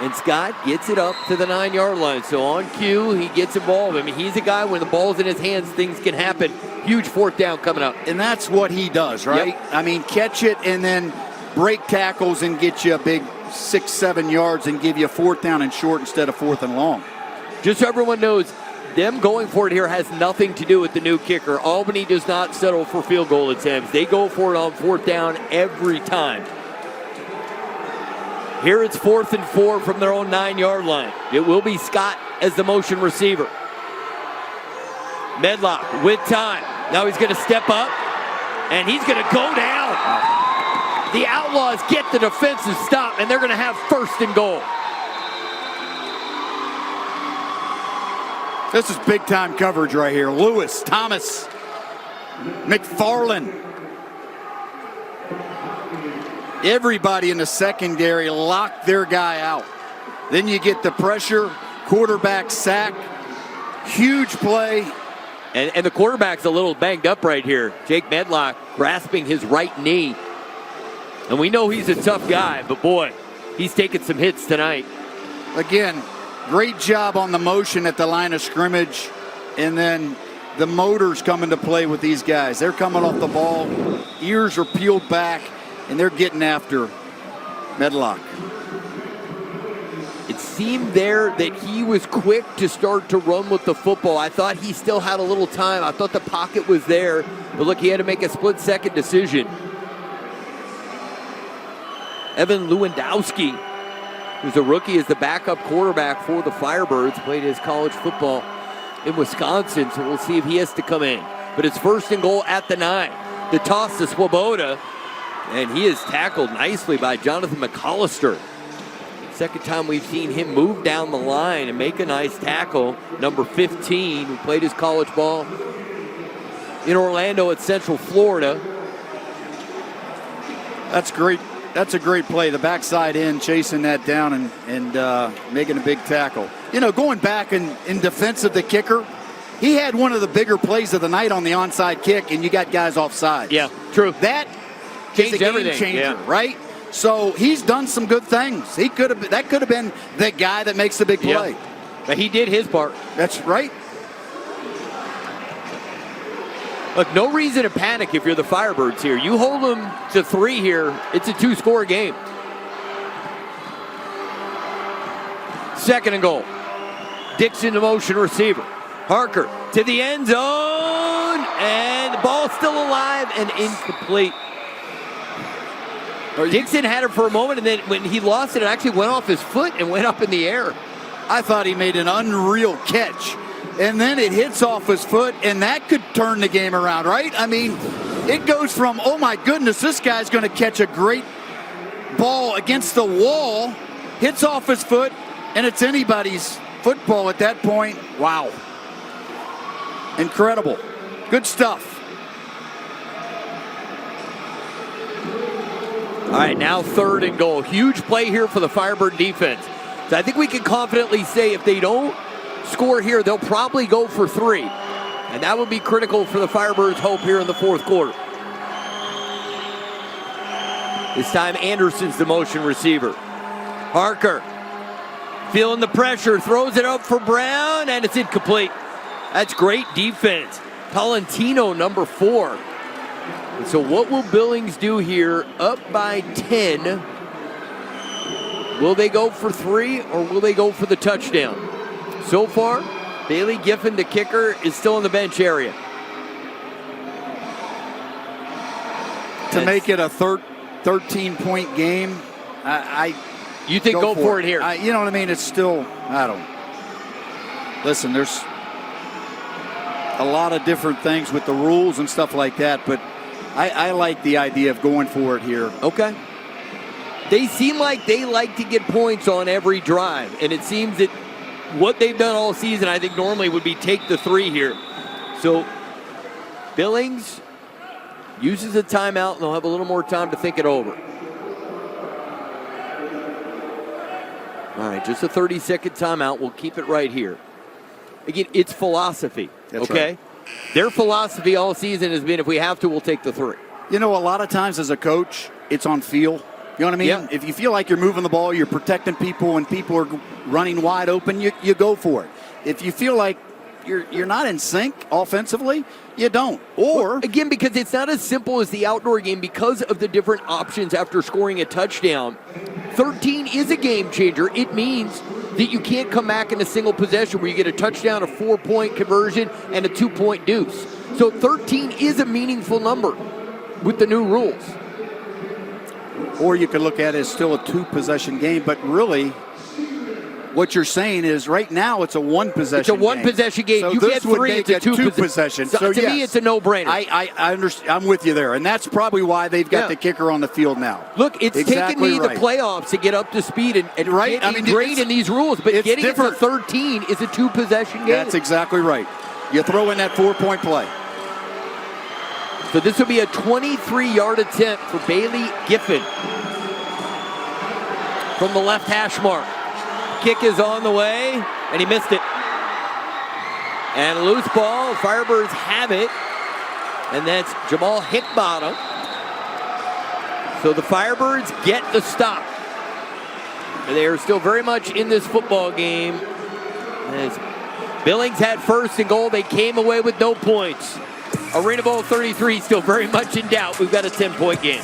And Scott gets it up to the 9-yard line. So on cue, he gets involved. I mean, he's a guy, when the ball's in his hands, things can happen. Huge 4th down coming up. And that's what he does, right? Yep. I mean, catch it and then break tackles and get you a big 6-7 yards and give you a 4th down and short instead of 4th and long. Just so everyone knows, them going for it here has nothing to do with the new kicker. Albany does not settle for field goal attempts. They go for it on 4th down every time. Here it's 4th and 4 from their own 9-yard line. It will be Scott as the motion receiver. Medlock with time. Now he's going to step up, and he's going to go down. The Outlaws get the defensive stop, and they're going to have 1st and goal. This is big-time coverage right here. Lewis, Thomas, McFarland. Everybody in the secondary locked their guy out. Then you get the pressure, quarterback sack, huge play. And the quarterback's a little banged up right here. Jake Medlock grasping his right knee. And we know he's a tough guy, but boy, he's taking some hits tonight. Again, great job on the motion at the line of scrimmage. And then the motors come into play with these guys. They're coming off the ball. Ears are peeled back, and they're getting after Medlock. It seemed there that he was quick to start to run with the football. I thought he still had a little time. I thought the pocket was there. But look, he had to make a split-second decision. Evan Lewandowski, who's a rookie, is the backup quarterback for the Firebirds. Played his college football in Wisconsin, so we'll see if he has to come in. But it's 1st and goal at the 9. The toss to Swoboda, and he is tackled nicely by Jonathan McAllister. Second time we've seen him move down the line and make a nice tackle. Number 15, who played his college ball in Orlando at Central Florida. That's great. That's a great play. The backside in, chasing that down and making a big tackle. You know, going back in defense of the kicker, he had one of the bigger plays of the night on the onside kick, and you got guys offside. Yeah, true. That changed is a game everything. changer, Yeah. right? So he's done some good things. That could have been the guy that makes the big play. Yeah. But he did his part. That's right. Look, no reason to panic if you're the Firebirds here. You hold them to 3 here, it's a 2-score game. 2nd and goal. Dixon, the motion receiver. Harker to the end zone, and the ball's still alive and incomplete. Dixon had it for a moment, and then when he lost it, it actually went off his foot and went up in the air. I thought he made an unreal catch, and then it hits off his foot, and that could turn the game around, right? I mean, it goes from, oh my goodness, this guy's going to catch a great ball against the wall, hits off his foot, and it's anybody's football at that point. Wow. Incredible. Good stuff. All right, now 3rd and goal. Huge play here for the Firebird defense. So I think we can confidently say if they don't score here, they'll probably go for 3. And that would be critical for the Firebirds' hope here in the 4th quarter. This time Anderson's the motion receiver. Harker feeling the pressure, throws it up for Brown, and it's incomplete. That's great defense. Tolentino, number 4. And so what will Billings do here? Up by 10. Will they go for 3 or will they go for the touchdown? So far, Bailey Giffen, the kicker, is still in the bench area. To make it a 13-point game, you think go for it here? You know what I mean? It's still, I don't. Listen, there's a lot of different things with the rules and stuff like that, but I like the idea of going for it here. Okay. They seem like they like to get points on every drive, and it seems that what they've done all season, I think normally would be take the 3 here. So Billings uses a timeout, and they'll have a little more time to think it over. All right, just a 30-second timeout. We'll keep it right here. Again, it's philosophy, That's okay? right. Their philosophy all season has been if we have to, we'll take the 3. You know, a lot of times as a coach, it's on feel. You know what I mean? Yeah. If you feel like you're moving the ball, you're protecting people, and people are running wide open, you go for it. If you feel like you're not in sync offensively, you don't. Or again, because it's not as simple as the outdoor game because of the different options after scoring a touchdown. 13 is a game changer. It means that you can't come back in a single possession where you get a touchdown, a 4-point conversion, and a 2-point deuce. So 13 is a meaningful number with the new rules. Or you could look at it as still a 2-possession game, but really what you're saying is right now it's a 1-possession It's a 1-possession game. So you this get 3, would make it's a 2-possession. So to yes, me, it's a no-brainer. I understand. I'm with you there, and that's probably why they've got the kicker on the field now. Look, it's taken me the playoffs to get up to speed and right? get great in these rules, but getting different. It to 13 is a 2-possession game. That's exactly right. You throw in that 4-point play. So this will be a 23-yard attempt for Bailey Giffen from the left hash mark. Kick is on the way, and he missed it. And a loose ball, Firebirds have it, and that's Jamal Hickbottom. So the Firebirds get the stop. They are still very much in this football game. As Billings had 1st and goal, they came away with no points. ArenaBowl 33 still very much in doubt. We've got a 10-point game.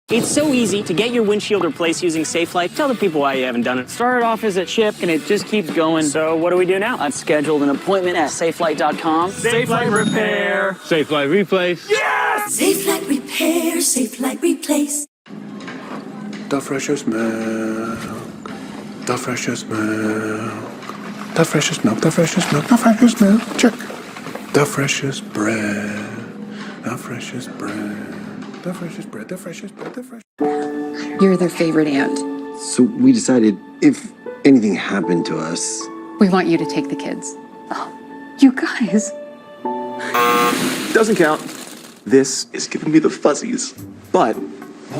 It's so easy to get your windshield replaced using SafeLight. Tell the people why you haven't done it. Started off as a chip, and it just keeps going. So what do we do now? I've scheduled an appointment at SafeLight.com. SafeLight repair. SafeLight replace. Yes! SafeLight repair. SafeLight replace. The freshest milk. The freshest milk. The freshest milk. The freshest milk. The freshest milk. Check. The freshest bread. The freshest bread. The freshest bread, the freshest bread, the freshest. You're their favorite aunt. So we decided if anything happened to us, We want you to take the kids. Oh, you guys. Doesn't count. This is giving me the fuzzies. But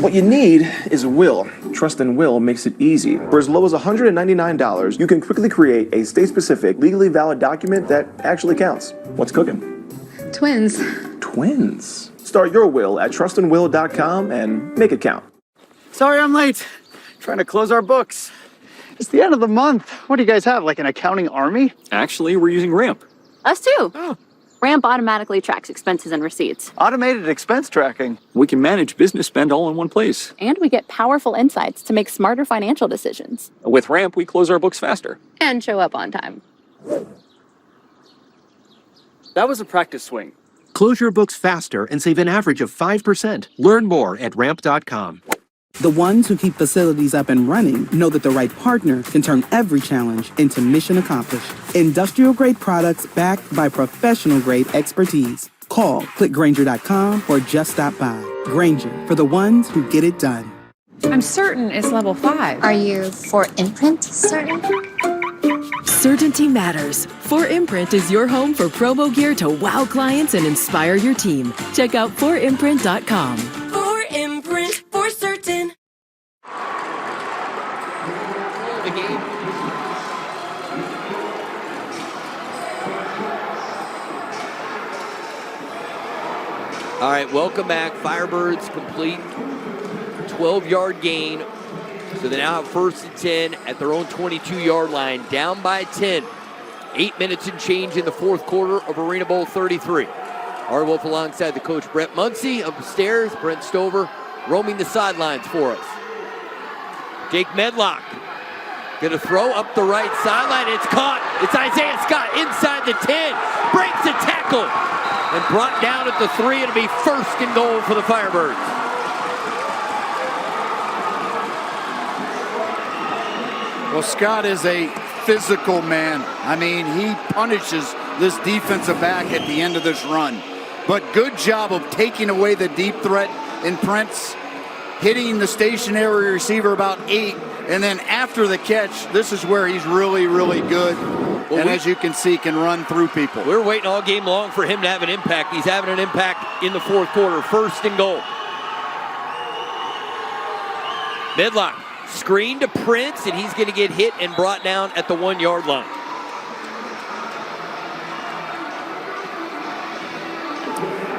what you need is a will. Trust and Will makes it easy. For as low as $199, you can quickly create a state-specific, legally valid document that actually counts. What's cooking? Twins. Twins. Start your will at trustandwill.com and make it count. Sorry I'm late. Trying to close our books. It's the end of the month. What do you guys have, like an accounting army? Actually, we're using Ramp. Us too. Oh. Ramp automatically tracks expenses and receipts. Automated expense tracking. We can manage business spend all in one place. And we get powerful insights to make smarter financial decisions. With Ramp, we close our books faster. And show up on time. That was a practice swing. Close your books faster and save an average of 5%. Learn more at ramp.com. The ones who keep facilities up and running know that the right partner can turn every challenge into mission accomplished. Industrial-grade products backed by professional-grade expertise. Call, clickgrainger.com, or just stop by. Grainger, for the ones who get it done. I'm certain it's level 5. Are you for imprint certain? Certainty matters. 4imprint is your home for promo gear to wow clients and inspire your team. Check out 4imprint.com. 4imprint, for certain. The game. All right, welcome back. Firebirds complete 12-yard gain. So they now have 1st and 10 at their own 22-yard line, down by 10. 8 minutes and change in the 4th quarter of ArenaBowl 33. Art Wolf alongside the coach Brett Muncie upstairs. Brent Stover roaming the sidelines for us. Jake Medlock gonna throw up the right sideline. It's caught. It's Isaiah Scott inside the 10. Breaks the tackle and brought down at the 3. It'll be 1st and goal for the Firebirds. Well, Scott is a physical man. I mean, he punishes this defensive back at the end of this run. But good job of taking away the deep threat in Prince, hitting the stationary receiver about 8, and then after the catch, this is where he's really, really good. Well, and as you can see, can run through people. We're waiting all game long for him to have an impact. He's having an impact in the 4th quarter. 1st and goal. Medlock. Screen to Prince, and he's going to get hit and brought down at the 1-yard line.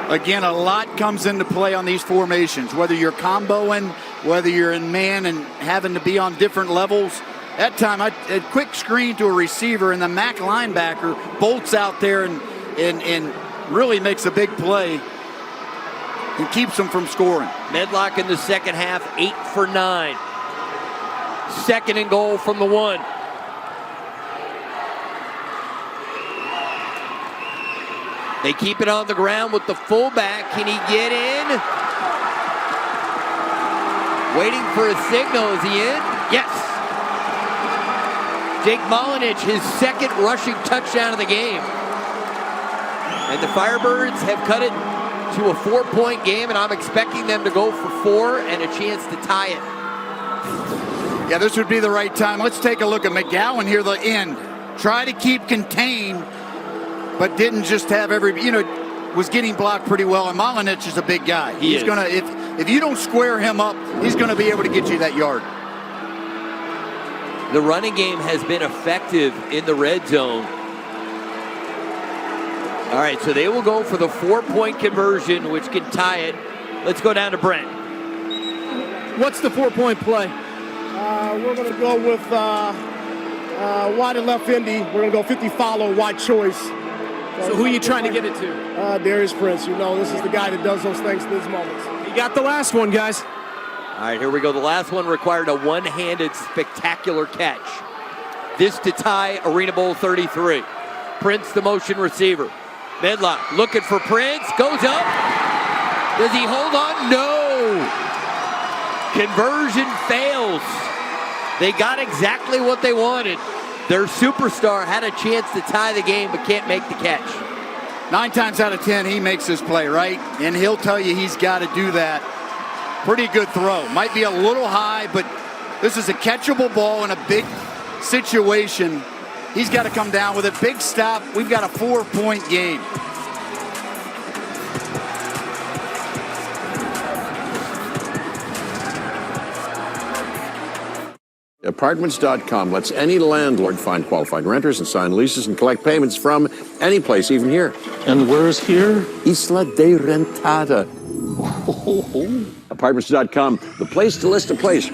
Again, a lot comes into play on these formations, whether you're comboing, whether you're in man and having to be on different levels. That time, a quick screen to a receiver, and the MAC linebacker bolts out there and really makes a big play and keeps them from scoring. Medlock in the second half, 8 for 9. 2nd and goal from the 1. They keep it on the ground with the fullback. Can he get in? Waiting for a signal. Is he in? Yes. Jake Molinich, his 2nd rushing touchdown of the game. And the Firebirds have cut it to a 4-point game, and I'm expecting them to go for 4 and a chance to tie it. Yeah, this would be the right time. Let's take a look at McGowan here, the end. Try to keep contained, but didn't just have was getting blocked pretty well. And Molinich is a big guy. He's gonna, if you don't square him up, he's gonna be able to get you that yard. The running game has been effective in the red zone. All right, so they will go for the 4-point conversion, which can tie it. Let's go down to Brent. What's the 4-point play? We're going to go with wide and left Indy. We're going to go 50 follow, wide choice. So who are you trying to get it to? Darius Prince. You know, this is the guy that does those things in these moments. You got the last one, guys. All right, here we go. The last one required a one-handed spectacular catch. This to tie ArenaBowl 33. Prince, the motion receiver. Medlock looking for Prince. Goes up. Does he hold on? No. Conversion fails. They got exactly what they wanted. Their superstar had a chance to tie the game, but can't make the catch. 9 times out of 10, he makes his play, right? And he'll tell you he's got to do that. Pretty good throw. Might be a little high, but this is a catchable ball in a big situation. He's got to come down with it. Big stop. We've got a 4-point game. Apartments.com lets any landlord find qualified renters and sign leases and collect payments from any place, even here. And where's here? Isla de Rentada. Apartments.com, the place to list a place.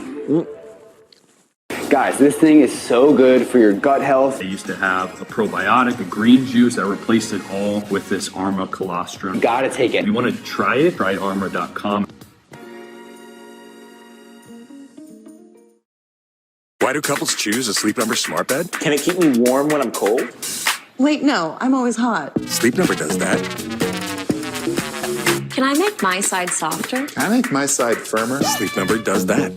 Guys, this thing is so good for your gut health. I used to have a probiotic, a green juice. I replaced it all with this Arma colostrum. You gotta take it. If you want to try it, try arma.com. Why do couples choose a Sleep Number smart bed? Can it keep me warm when I'm cold? Wait, no, I'm always hot. Sleep Number does that. Can I make my side softer? Can I make my side firmer? Sleep Number does that.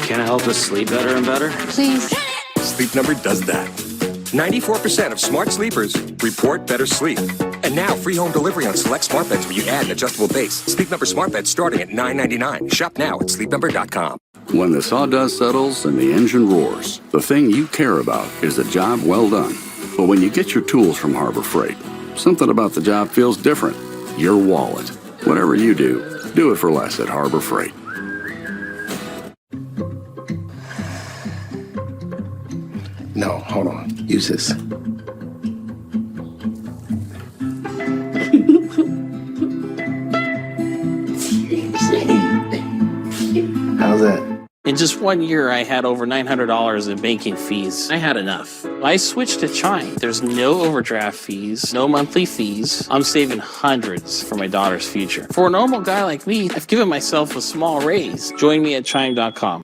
Can it help us sleep better and better? Please. Sleep Number does that. 94% of smart sleepers report better sleep. And now, free home delivery on select smart beds when you add an adjustable base. Sleep Number smart beds starting at $9.99. Shop now at sleepnumber.com. When the sawdust settles and the engine roars, the thing you care about is a job well done. But when you get your tools from Harbor Freight, something about the job feels different. Your wallet. Whatever you do it for less at Harbor Freight. No, hold on. Use this. How's that? In just 1 year, I had over $900 in banking fees. I had enough. I switched to Chime. There's no overdraft fees, no monthly fees. I'm saving hundreds for my daughter's future. For a normal guy like me, I've given myself a small raise. Join me at Chime.com.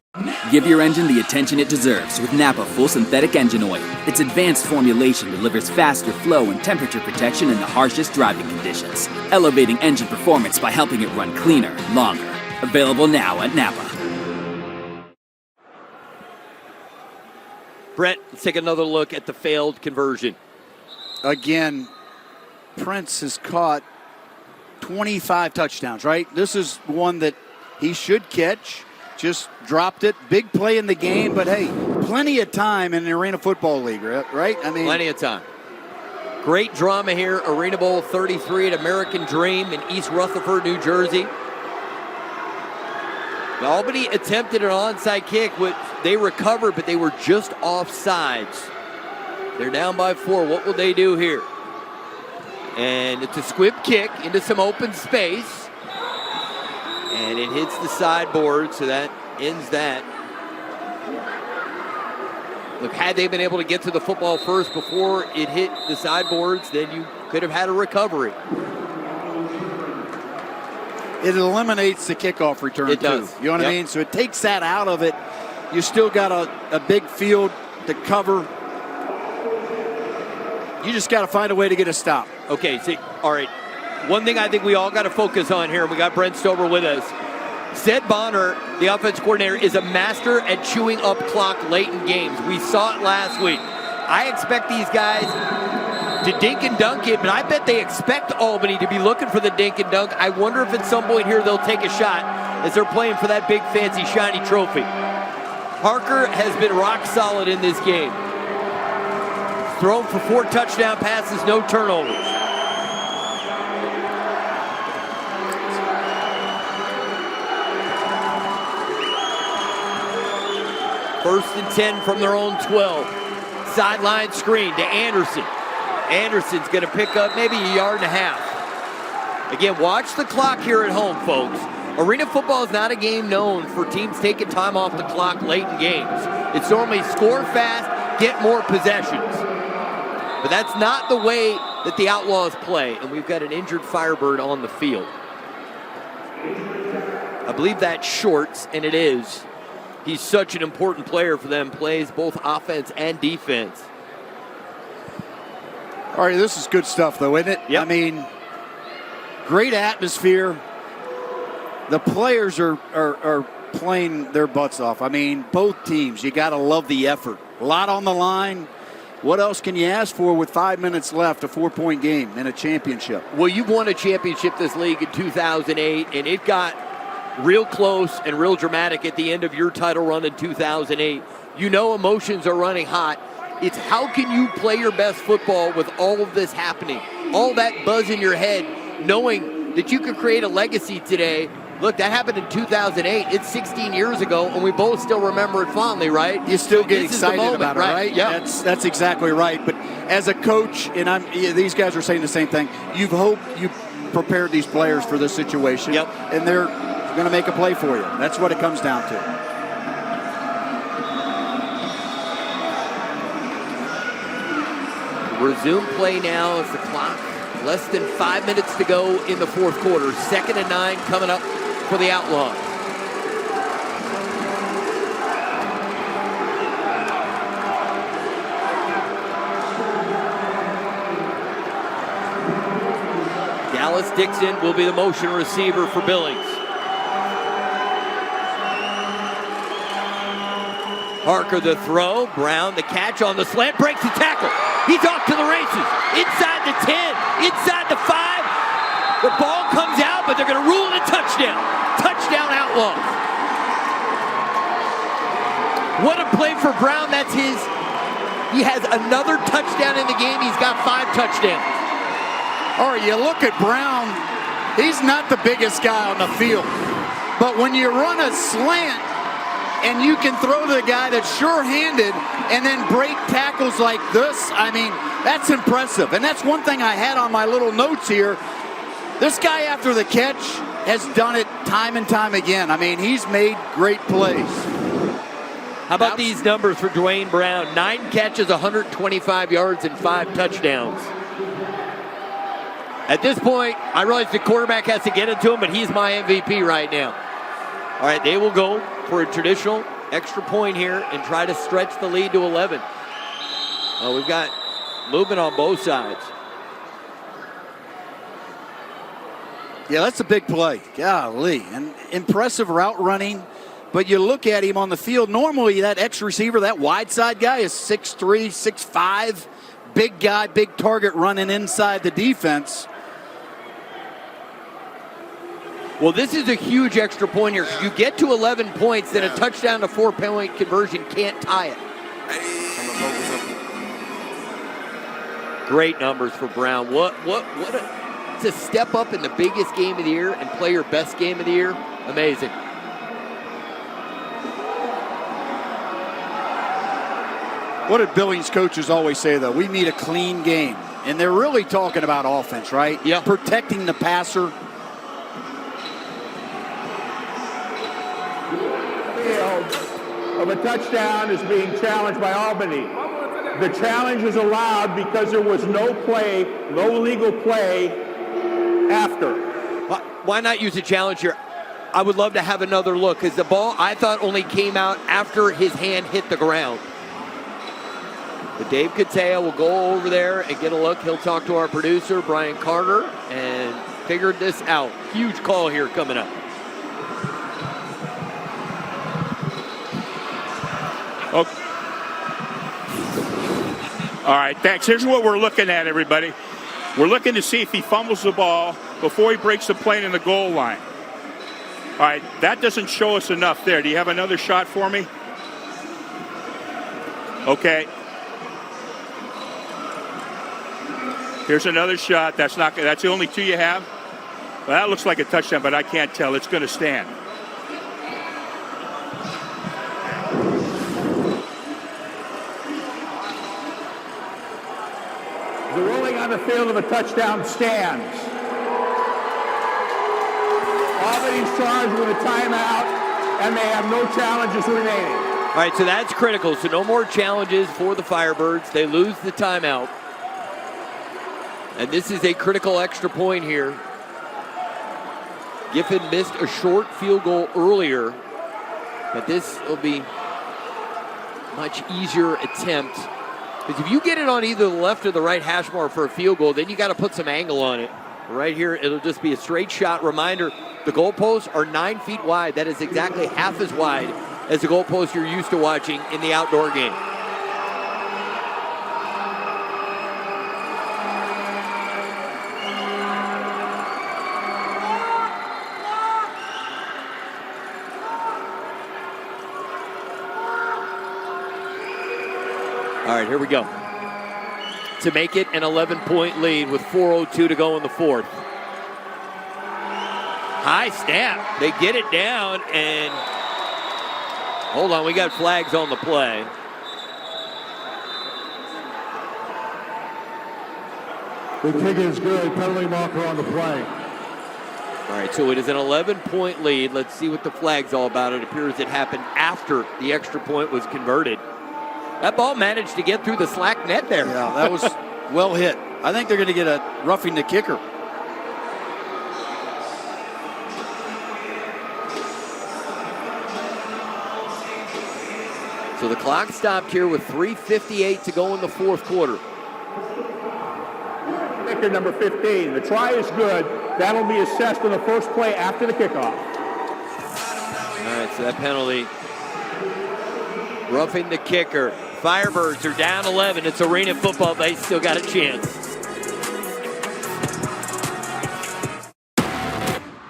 Give your engine the attention it deserves with Napa Full Synthetic Engine Oil. Its advanced formulation delivers faster flow and temperature protection in the harshest driving conditions, elevating engine performance by helping it run cleaner, longer. Available now at Napa. Brett, let's take another look at the failed conversion. Again, Prince has caught 25 touchdowns, right? This is one that he should catch. Just dropped it. Big play in the game, but hey, plenty of time in the Arena Football League, right? I mean, plenty of time. Great drama here. Arena Bowl 33 at American Dream in East Rutherford, New Jersey. Albany attempted an onside kick, which they recovered, but they were just offsides. They're down by 4. What will they do here? And it's a squib kick into some open space. And it hits the sideboard, so that ends that. Look, had they been able to get to the football first before it hit the sideboards, then you could have had a recovery. It eliminates the kickoff return, it does. too. You know what I mean? So it takes that out of it. You still got a big field to cover. You just got to find a way to get a stop. Okay, see, all right. One thing I think we all got to focus on here, and we got Brent Stover with us. Zed Bonner, the offense coordinator, is a master at chewing up clock late in games. We saw it last week. I expect these guys to dink and dunk it, but I bet they expect Albany to be looking for the dink and dunk. I wonder if at some point here they'll take a shot as they're playing for that big, fancy, shiny trophy. Parker has been rock solid in this game. Thrown for 4 touchdown passes, no turnovers. First and 10 from their own 12. Sideline screen to Anderson. Anderson's going to pick up maybe a yard and a half. Again, watch the clock here at home, folks. Arena football is not a game known for teams taking time off the clock late in games. It's normally score fast, get more possessions. But that's not the way that the Outlaws play, and we've got an injured Firebird on the field. I believe that's Shorts, and it is. He's such an important player for them, plays both offense and defense. All right, this is good stuff, though, isn't it? Yep. I mean, great atmosphere. The players are playing their butts off. I mean, both teams, you got to love the effort. A lot on the line. What else can you ask for with 5 minutes left, a 4-point game and a championship? Well, you won a championship this league in 2008, and it got real close and real dramatic at the end of your title run in 2008. You know emotions are running hot. It's how can you play your best football with all of this happening, all that buzz in your head, knowing that you could create a legacy today. Look, that happened in 2008. It's 16 years ago, and we both still remember it fondly, right? You still get excited about it, right? Yeah, that's exactly right. But as a coach, and these guys are saying the same thing, you hope you prepared these players for this situation, and they're going to make a play for you. That's what it comes down to. Resume play now as the clock, less than 5 minutes to go in the fourth quarter. 2nd and 9 coming up for the Outlaws. Dallas Dixon will be the motion receiver for Billings. Parker the throw, Brown the catch on the slant, breaks the tackle. He's off to the races. Inside the 10, inside the 5. The ball comes out, but they're going to rule it a touchdown. Touchdown Outlaws. What a play for Brown. That's his. He has another touchdown in the game. He's got 5 touchdowns. All right, you look at Brown. He's not the biggest guy on the field. But when you run a slant, and you can throw to the guy that's sure-handed and then break tackles like this, I mean, that's impressive. And that's one thing I had on my little notes here. This guy after the catch has done it time and time again. I mean, he's made great plays. How about these numbers for Dwayne Brown? 9 catches, 125 yards, and 5 touchdowns. At this point, I realize the quarterback has to get it to him, but he's my MVP right now. All right, they will go for a traditional extra point here and try to stretch the lead to 11. Oh, we've got movement on both sides. Yeah, that's a big play. Golly. And impressive route running. But you look at him on the field, normally that X receiver, that wide side guy is 6'3", 6'5". Big guy, big target running inside the defense. Well, this is a huge extra point here. If you get to 11 points, then a touchdown to 4-point conversion can't tie it. Great numbers for Brown. To step up in the biggest game of the year and play your best game of the year, amazing. What did Billings coaches always say, though? We need a clean game. And they're really talking about offense, right? Yeah. Protecting the passer. Of a touchdown is being challenged by Albany. The challenge is allowed because there was no play, no legal play after. Why not use a challenge here? I would love to have another look because the ball, I thought, only came out after his hand hit the ground. But Dave Katea will go over there and get a look. He'll talk to our producer, Brian Carter, and figured this out. Huge call here coming up. Okay. All right, thanks. Here's what we're looking at, everybody. We're looking to see if he fumbles the ball before he breaks the plane in the goal line. All right, that doesn't show us enough there. Do you have another shot for me? Okay. Here's another shot. That's the only 2 you have? Well, that looks like a touchdown, but I can't tell. It's going to stand. The ruling on the field of a touchdown stands. Albany's charged with a timeout, and they have no challenges remaining. All right, so that's critical. So no more challenges for the Firebirds. They lose the timeout. And this is a critical extra point here. Giffen missed a short field goal earlier, but this will be a much easier attempt. Because if you get it on either the left or the right hash mark for a field goal, then you got to put some angle on it. Right here, it'll just be a straight shot. Reminder, the goalposts are 9 feet wide. That is exactly half as wide as the goalpost you're used to watching in the outdoor game. All right, here we go. To make it an 11-point lead with 4:02 to go in the fourth. High snap. They get it down and hold on, we got flags on the play. The kick is good. Penalty marker on the play. All right, so it is an 11-point lead. Let's see what the flag's all about. It appears it happened after the extra point was converted. That ball managed to get through the slack net there. Yeah, Well hit. I think they're going to get a roughing the kicker. So the clock stopped here with 3:58 to go in the fourth quarter. Kicker number 15. The try is good. That'll be assessed on the first play after the kickoff. All right, so that penalty. Roughing the kicker. Firebirds are down 11. It's Arena football. They still got a chance.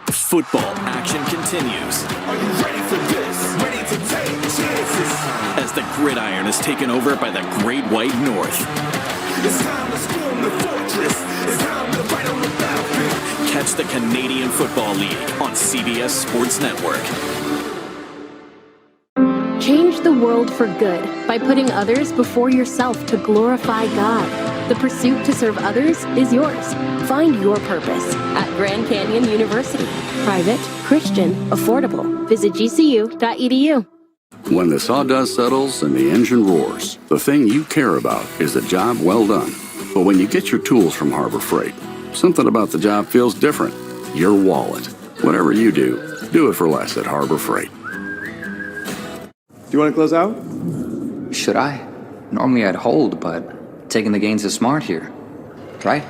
Football action continues. Are you ready for this? Ready to take chances? As the gridiron is taken over by the Great White North. It's time to storm the fortress. It's time to fight on the battlefield. Catch the Canadian Football League on CBS Sports Network. Change the world for good by putting others before yourself to glorify God. The pursuit to serve others is yours. Find your purpose at Grand Canyon University. Private, Christian, affordable. Visit gcu.edu. When the sawdust settles and the engine roars, the thing you care about is a job well done. But when you get your tools from Harbor Freight, something about the job feels different. Your wallet. Whatever you do it for less at Harbor Freight. Do you want to close out? Should I? Normally I'd hold, but taking the gains is smart here. Right?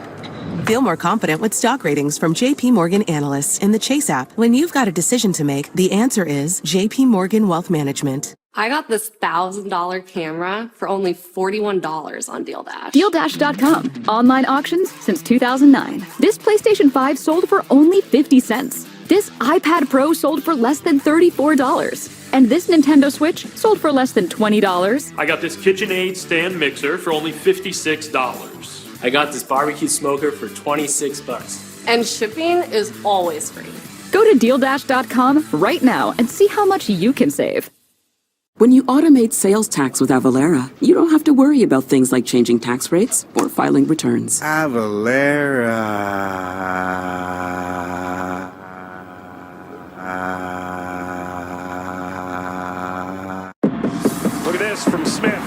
Feel more confident with stock ratings from JP Morgan analysts in the Chase app. When you've got a decision to make, the answer is JP Morgan Wealth Management. I got this $1,000 camera for only $41 on DealDash. DealDash.com. Online auctions since 2009. This PlayStation 5 sold for only 50 cents. This iPad Pro sold for less than $34. And this Nintendo Switch sold for less than $20. I got this KitchenAid stand mixer for only $56. I got this barbecue smoker for $26. And shipping is always free. Go to DealDash.com right now and see how much you can save. When you automate sales tax with Avalara, you don't have to worry about things like changing tax rates or filing returns. Avalara. Look at this from Smith.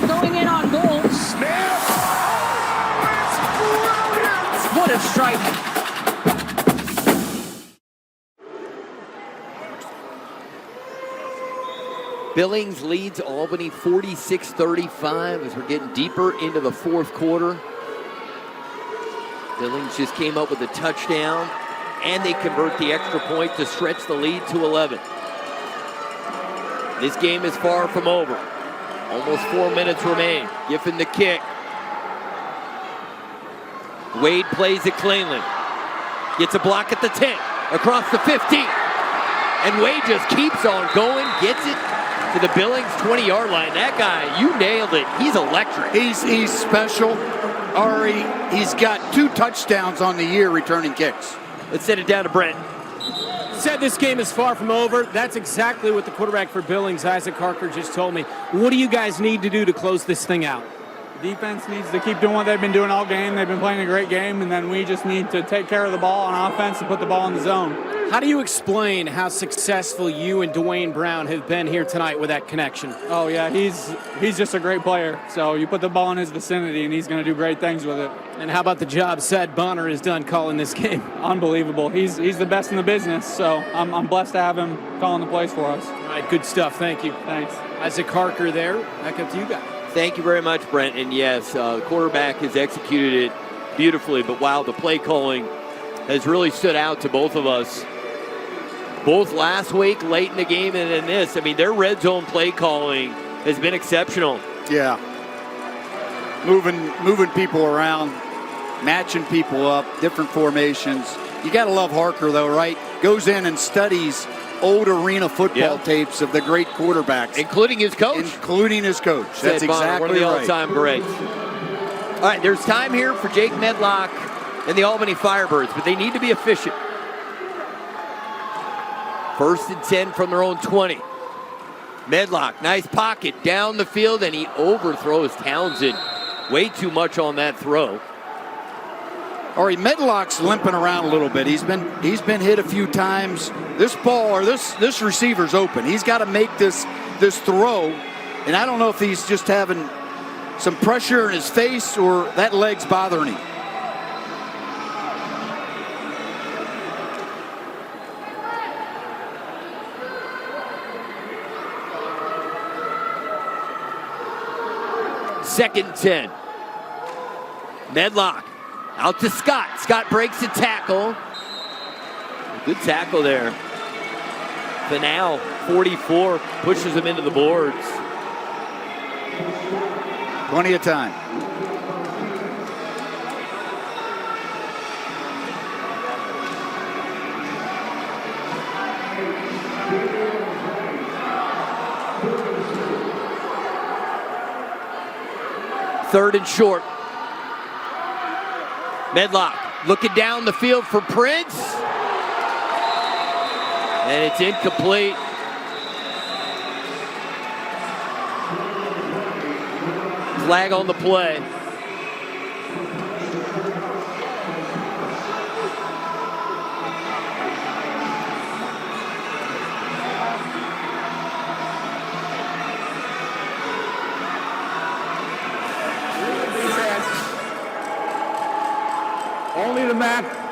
Going in on goal. Smith! What a strike. Billings leads Albany 46-35 as we're getting deeper into the fourth quarter. Billings just came up with a touchdown, and they convert the extra point to stretch the lead to 11. This game is far from over. Almost 4 minutes remain. Giffen the kick. Wade plays it cleanly. Gets a block at the 10, across the 15. And Wade just keeps on going, gets it to the Billings 20-yard line. That guy, you nailed it. He's electric. He's special. Ari, he's got 2 touchdowns on the year returning kicks. Let's send it down to Brent. Said this game is far from over. That's exactly what the quarterback for Billings, Isaac Harker, just told me. What do you guys need to do to close this thing out? Defense needs to keep doing what they've been doing all game. They've been playing a great game, and then we just need to take care of the ball on offense and put the ball in the zone. How do you explain how successful you and Dwayne Brown have been here tonight with that connection? Oh, yeah, he's just a great player. So you put the ball in his vicinity, and he's going to do great things with it. And how about the job Sad Bonner has done calling this game? Unbelievable. He's the best in the business, so I'm blessed to have him calling the plays for us. All right, good stuff. Thank you. Thanks. Isaac Harker there. Back up to you guys. Thank you very much, Brent. And yes, the quarterback has executed it beautifully, but wow, the play calling has really stood out to both of us. Both last week, late in the game, and then this. I mean, their red zone play calling has been exceptional. Yeah. Moving people around, matching people up, different formations. You got to love Harker, though, right? Goes in and studies old arena football tapes of the great quarterbacks. Including his coach. That's exactly one of the right. all-time greats. All right, there's time here for Jake Medlock and the Albany Firebirds, but they need to be efficient. 1st and 10 from their own 20. Medlock, nice pocket down the field, and he overthrows Townsend. Way too much on that throw. All right, Medlock's limping around a little bit. He's been hit a few times. This ball, or this receiver's open. He's got to make this throw, and I don't know if he's just having some pressure in his face or that leg's bothering him. Second and 10. Medlock out to Scott. Scott breaks the tackle. Good tackle there. Fanal, 44, pushes him into the boards. Plenty of time. Third and short. Medlock looking down the field for Prince. And it's incomplete. Flag on the play.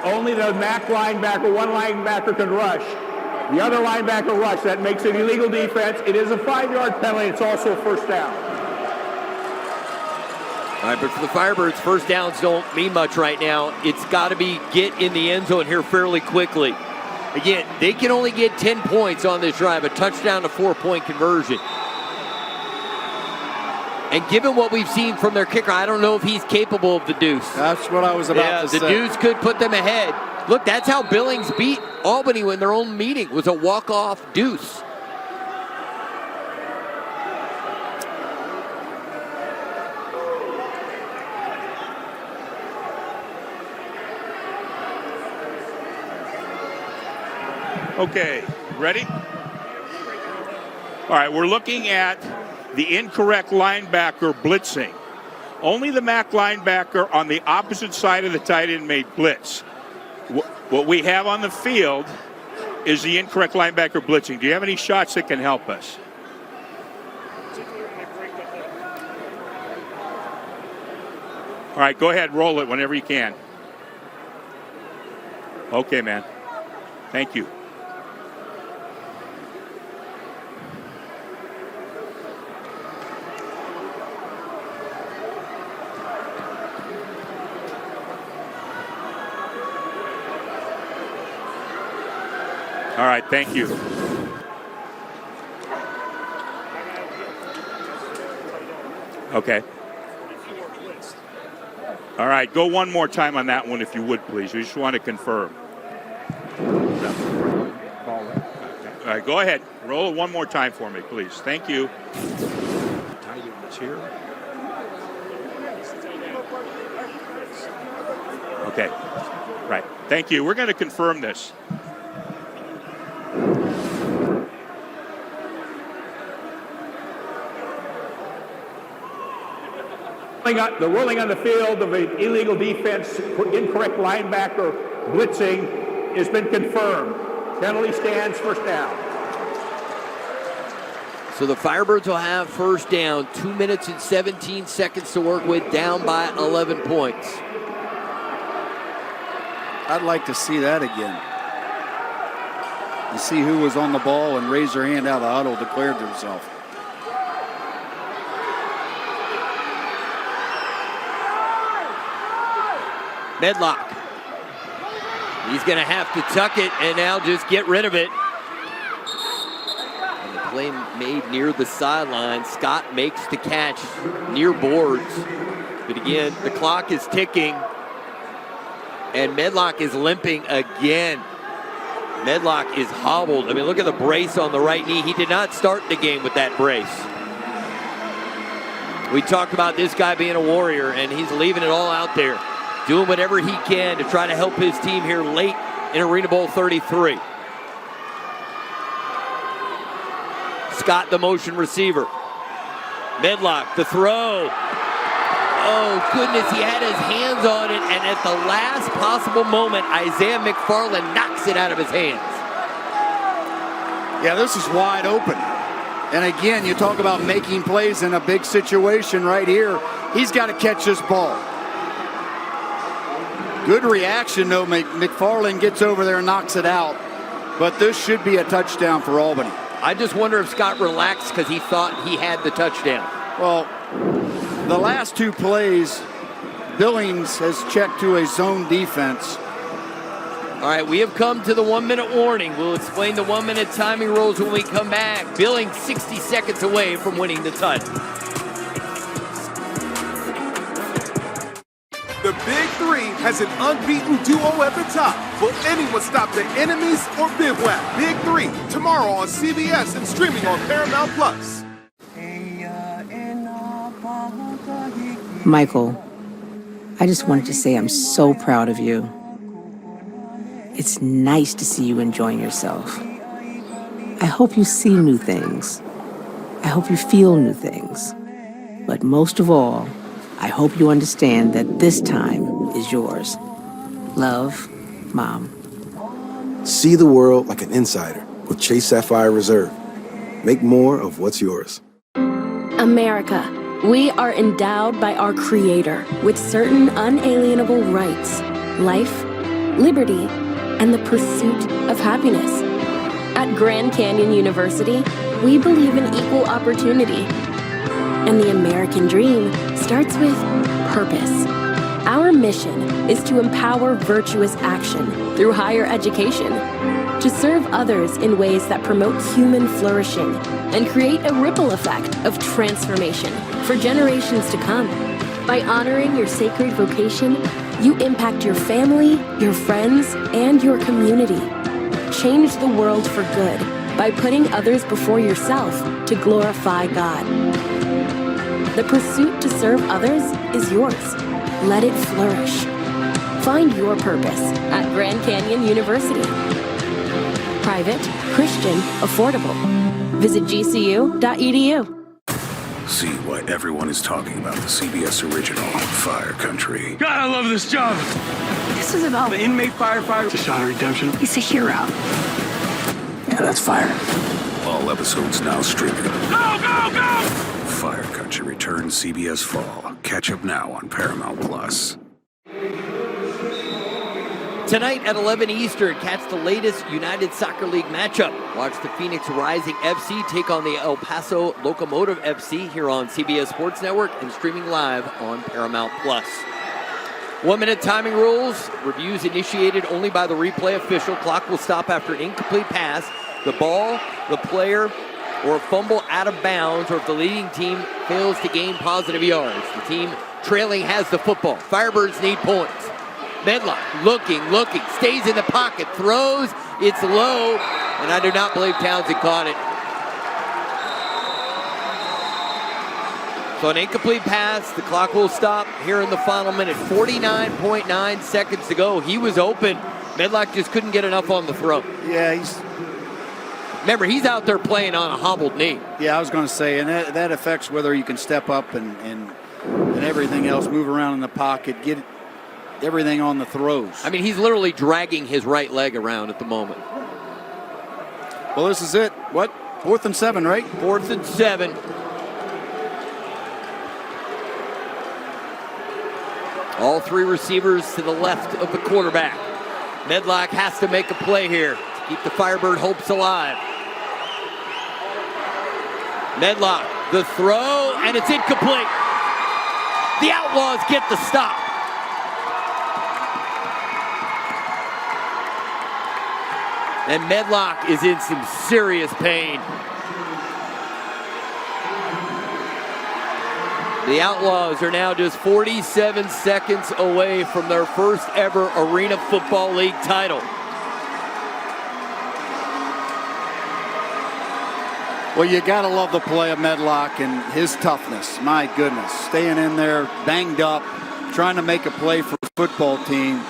Only the MAC linebacker, one linebacker can rush. The other linebacker rush. That makes it illegal defense. It is a 5-yard penalty. It's also a first down. All right, but for the Firebirds, first downs don't mean much right now. It's got to be get in the end zone here fairly quickly. Again, they can only get 10 points on this drive, a touchdown to 4-point conversion. And given what we've seen from their kicker, I don't know if he's capable of the deuce. That's what I was about to say. The deuce could put them ahead. Look, that's how Billings beat Albany in their own meeting, was a walk-off deuce. Okay, ready? All right, we're looking at the incorrect linebacker blitzing. Only the MAC linebacker on the opposite side of the tight end made blitz. What we have on the field is the incorrect linebacker blitzing. Do you have any shots that can help us? All right, go ahead, roll it whenever you can. Okay, man. Thank you. All right, thank you. Okay. All right, go one more time on that one if you would, please. We just want to confirm. All right, go ahead. Roll it one more time for me, please. Thank you. Okay. Right. Thank you. We're going to confirm this. The ruling on the field of an illegal defense, incorrect linebacker blitzing has been confirmed. Penalty stands, first down. So the Firebirds will have first down, 2 minutes and 17 seconds to work with, down by 11 points. I'd like to see that again. You see who was on the ball and raised their hand out of the huddle, declared themselves. Medlock. He's going to have to tuck it and now just get rid of it. And the play made near the sideline. Scott makes the catch near boards. But again, the clock is ticking. And Medlock is limping again. Medlock is hobbled. I mean, look at the brace on the right knee. He did not start the game with that brace. We talked about this guy being a warrior, and he's leaving it all out there, doing whatever he can to try to help his team here late in ArenaBowl 33. Scott, the motion receiver. Medlock, the throw. Oh, goodness, he had his hands on it, and at the last possible moment, Isaiah McFarland knocks it out of his hands. Yeah, this is wide open. And again, you talk about making plays in a big situation right here. He's got to catch this ball. Good reaction, though. McFarland gets over there and knocks it out. But this should be a touchdown for Albany. I just wonder if Scott relaxed because he thought he had the touchdown. Well, the last two plays, Billings has checked to a zone defense. All right, we have come to the 1-minute warning. We'll explain the 1-minute timing rules when we come back. Billings 60 seconds away from winning the title. The Big Three has an unbeaten duo at the top. Will anyone stop the enemies or bivouac? Big Three, tomorrow on CBS and streaming on Paramount+. Michael, I just wanted to say I'm so proud of you. It's nice to see you enjoying yourself. I hope you see new things. I hope you feel new things. But most of all, I hope you understand that this time is yours. Love, Mom. See the world like an insider with Chase Sapphire Reserve. Make more of what's yours. America, we are endowed by our Creator with certain unalienable rights, life, liberty, and the pursuit of happiness. At Grand Canyon University, we believe in equal opportunity. And the American dream starts with purpose. Our mission is to empower virtuous action through higher education, to serve others in ways that promote human flourishing and create a ripple effect of transformation for generations to come. By honoring your sacred vocation, you impact your family, your friends, and your community. Change the world for good by putting others before yourself to glorify God. The pursuit to serve others is yours. Let it flourish. Find your purpose at Grand Canyon University. Private, Christian, affordable. Visit gcu.edu. See why everyone is talking about the CBS original Fire Country. God, I love this job. This is about an inmate firefighter. It's a shot of redemption. He's a hero. Yeah, that's fire. All episodes now streaming. Go, go, go! Fire Country returns CBS Fall. Catch up now on Paramount+. Tonight at 11 Eastern, catch the latest United Soccer League matchup. Watch the Phoenix Rising FC take on the El Paso Locomotive FC here on CBS Sports Network and streaming live on Paramount+. 1-minute timing rules. Reviews initiated only by the replay official. Clock will stop after an incomplete pass, the ball, the player, or a fumble out of bounds, or if the leading team fails to gain positive yards. The team trailing has the football. Firebirds need points. Medlock looking, stays in the pocket, throws, it's low, and I do not believe Townsend caught it. So an incomplete pass, the clock will stop here in the final minute. 49.9 seconds to go. He was open. Medlock just couldn't get enough on the throw. Yeah, remember, he's out there playing on a hobbled knee. Yeah, I was going to say, and that affects whether you can step up and everything else, move around in the pocket, get everything on the throws. I mean, he's literally dragging his right leg around at the moment. Well, this is it. What? 4th and 7, right? 4th and 7. All three receivers to the left of the quarterback. Medlock has to make a play here to keep the Firebird hopes alive. Medlock, the throw, and it's incomplete. The Outlaws get the stop. And Medlock is in some serious pain. The Outlaws are now just 47 seconds away from their first ever Arena Football League title. Well, you got to love the play of Medlock and his toughness. My goodness. Staying in there, banged up, trying to make a play for the football team.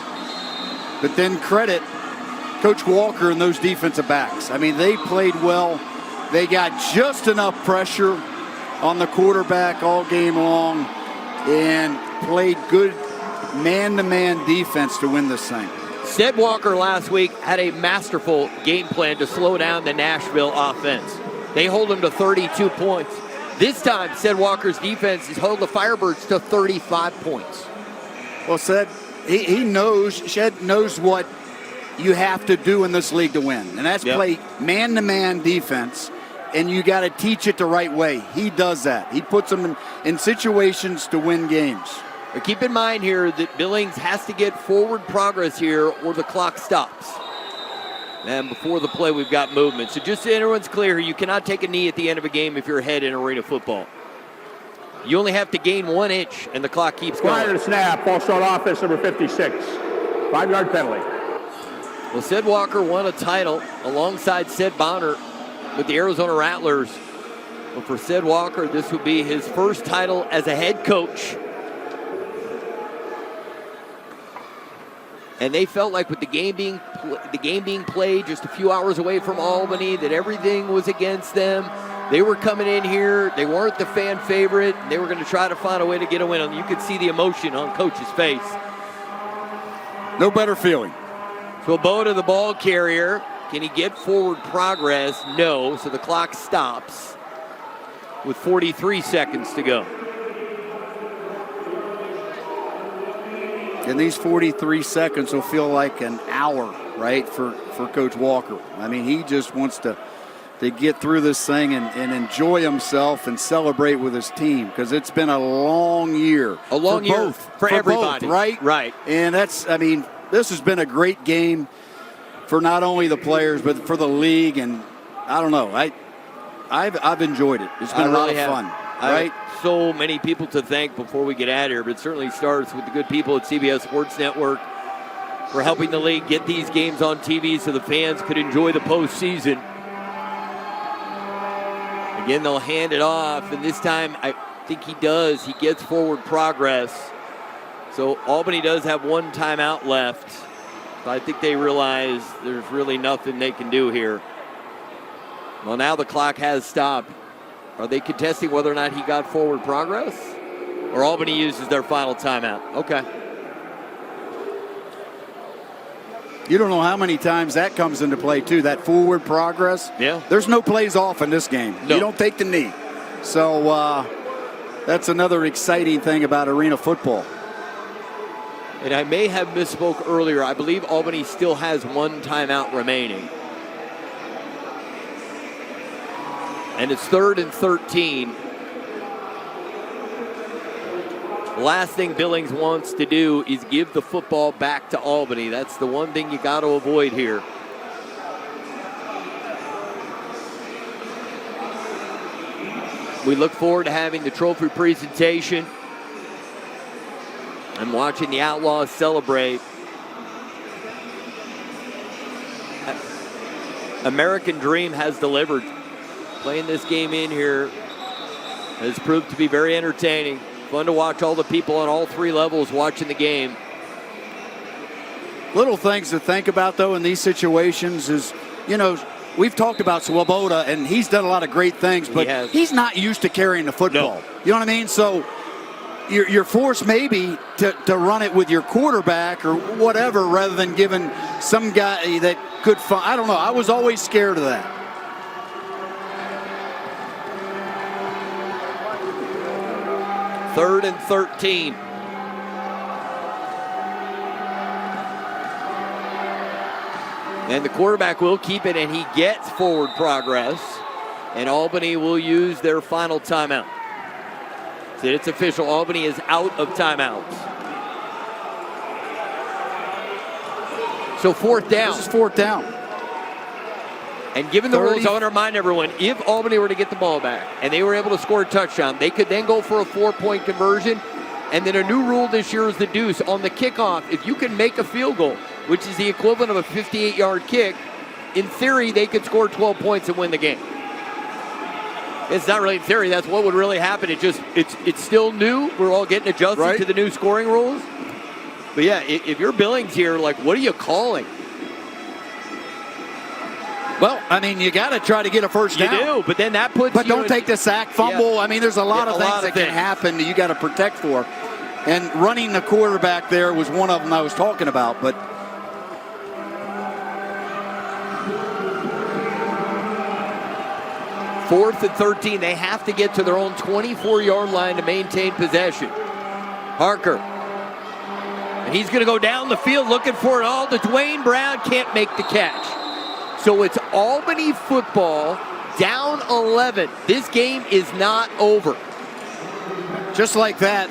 But then credit Coach Walker and those defensive backs. I mean, they played well. They got just enough pressure on the quarterback all game long and played good man-to-man defense to win this thing. Sed Walker last week had a masterful game plan to slow down the Nashville offense. They hold him to 32 points. This time, Sed Walker's defense has held the Firebirds to 35 points. Well, Sed, Shed knows what you have to do in this league to win, and that's play man-to-man defense, and you got to teach it the right way. He does that. He puts them in situations to win games. But keep in mind here that Billings has to get forward progress here or the clock stops. And before the play, we've got movement. So just so everyone's clear, you cannot take a knee at the end of a game if you're ahead in arena football. You only have to gain 1 inch, and the clock keeps going. Prior to snap, false start offense, number 56. 5-yard penalty. Well, Sed Walker won a title alongside Sed Bonner with the Arizona Rattlers. But for Sed Walker, this would be his first title as a head coach. And they felt like with the game being played just a few hours away from Albany, that everything was against them. They were coming in here. They weren't the fan favorite. They were going to try to find a way to get a win. And you could see the emotion on Coach's face. No better feeling. Swoboda, the ball carrier. Can he get forward progress? No. So the clock stops with 43 seconds to go. And these 43 seconds will feel like an hour, right, for Coach Walker. I mean, he just wants to get through this thing and enjoy himself and celebrate with his team, because it's been a long year. A long year both, for everybody. Both, right? Right. And this has been a great game for not only the players, but for the league. And I don't know. I've enjoyed it. It's been a lot of fun. Right? So many people to thank before we get out of here, but it certainly starts with the good people at CBS Sports Network for helping the league get these games on TV so the fans could enjoy the postseason. Again, they'll hand it off, and this time I think he does. He gets forward progress. So Albany does have one timeout left, but I think they realize there's really nothing they can do here. Well, now the clock has stopped. Are they contesting whether or not he got forward progress? Or Albany uses their final timeout? Okay. You don't know how many times that comes into play, too, that forward progress. Yeah. There's no plays off in this game. No. You don't take the knee. So that's another exciting thing about arena football. And I may have misspoke earlier. I believe Albany still has one timeout remaining. And it's 3rd and 13. The last thing Billings wants to do is give the football back to Albany. That's the one thing you got to avoid here. We look forward to having the trophy presentation and watching the Outlaws celebrate. American Dream has delivered. Playing this game in here has proved to be very entertaining. Fun to watch all the people on all three levels watching the game. Little things to think about, though, in these situations is, we've talked about Swoboda, and he's done a lot of great things, but he's not used to carrying the football. No. You know what I mean? So you're forced maybe to run it with your quarterback or whatever, rather than giving some guy that could find. I don't know. I was always scared of that. Third and 13. And the quarterback will keep it, and he gets forward progress. And Albany will use their final timeout. So it's official. Albany is out of timeouts. So 4th down. This is 4th down. And given the rules, I want to remind everyone, if Albany were to get the ball back and they were able to score a touchdown, they could then go for a 4-point conversion. And then a new rule this year is the deuce. On the kickoff, if you can make a field goal, which is the equivalent of a 58-yard kick, in theory, they could score 12 points and win the game. It's not really in theory. That's what would really happen. It's still new. We're all getting adjusted to the new scoring rules. But, yeah, if you're Billings here, what are you calling? Well, I mean, you got to try to get a first down. You do, but then that puts But don't take the sack, fumble. Yeah. I mean, there's a lot of things that can happen that you got to protect for. And running the quarterback there was one of them I was talking about. But 4th and 13. They have to get to their own 24-yard line to maintain possession. Harker. And he's going to go down the field looking for it all. The Dwayne Brown can't make the catch. So it's Albany football, down 11. This game is not over. Just like that,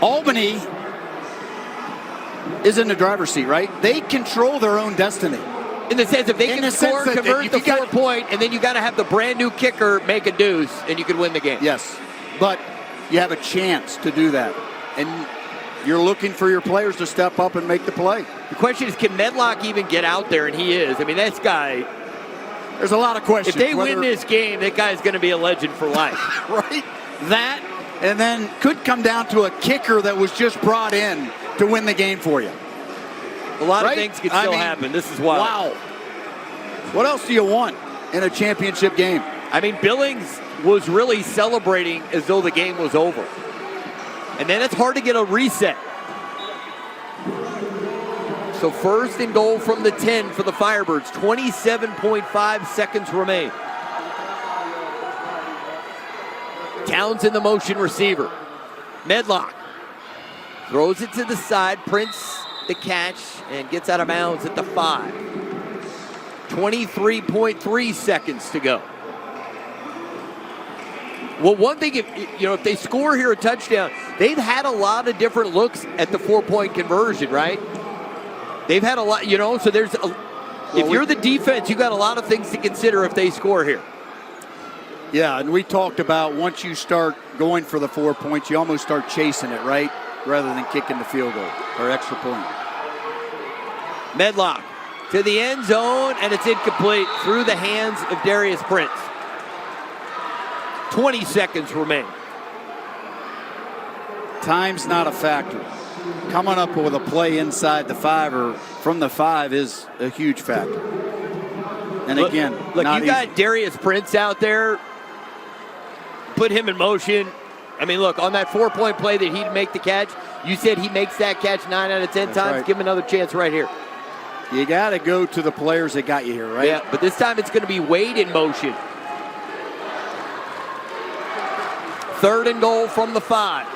Albany is in the driver's seat, right? They control their own destiny. In the sense, if they can score, convert the 4 point, and then you got to have the brand new kicker make a deuce, and you could win the game. Yes, but you have a chance to do that. And you're looking for your players to step up and make the play. The question is, can Medlock even get out there? And he is. I mean, this guy. There's a lot of questions. If they win this game, that guy's going to be a legend for life. Right? That, and then could come down to a kicker that was just brought in to win the game for you. A lot of things could still happen. This is wild. Wow. What else do you want in a championship game? I mean, Billings was really celebrating as though the game was over. And then it's hard to get a reset. So 1st and goal from the 10 for the Firebirds. 27.5 seconds remain. Towns in the motion receiver. Medlock throws it to the side. Prince the catch and gets out of bounds at the 5. 23.3 seconds to go. Well, one thing, if they score here a touchdown, they've had a lot of different looks at the 4-point conversion, right? They've had a lot, so there's if you're the defense, you got a lot of things to consider if they score here. Yeah, and we talked about once you start going for the 4 points, you almost start chasing it, right? Rather than kicking the field goal or extra point. Medlock to the end zone, and it's incomplete through the hands of Darius Prince. 20 seconds remain. Time's not a factor. Coming up with a play inside the 5 or from the 5 is a huge factor. And again, look, not you got Darius Prince out there. Put him in motion. I mean, look, on that 4-point play that he'd make the catch, you said he makes that catch 9 out of 10 times. Right. Give him another chance right here. You got to go to the players that got you here, right? Yeah, but this time it's going to be Wade in motion. 3rd and goal from the 5.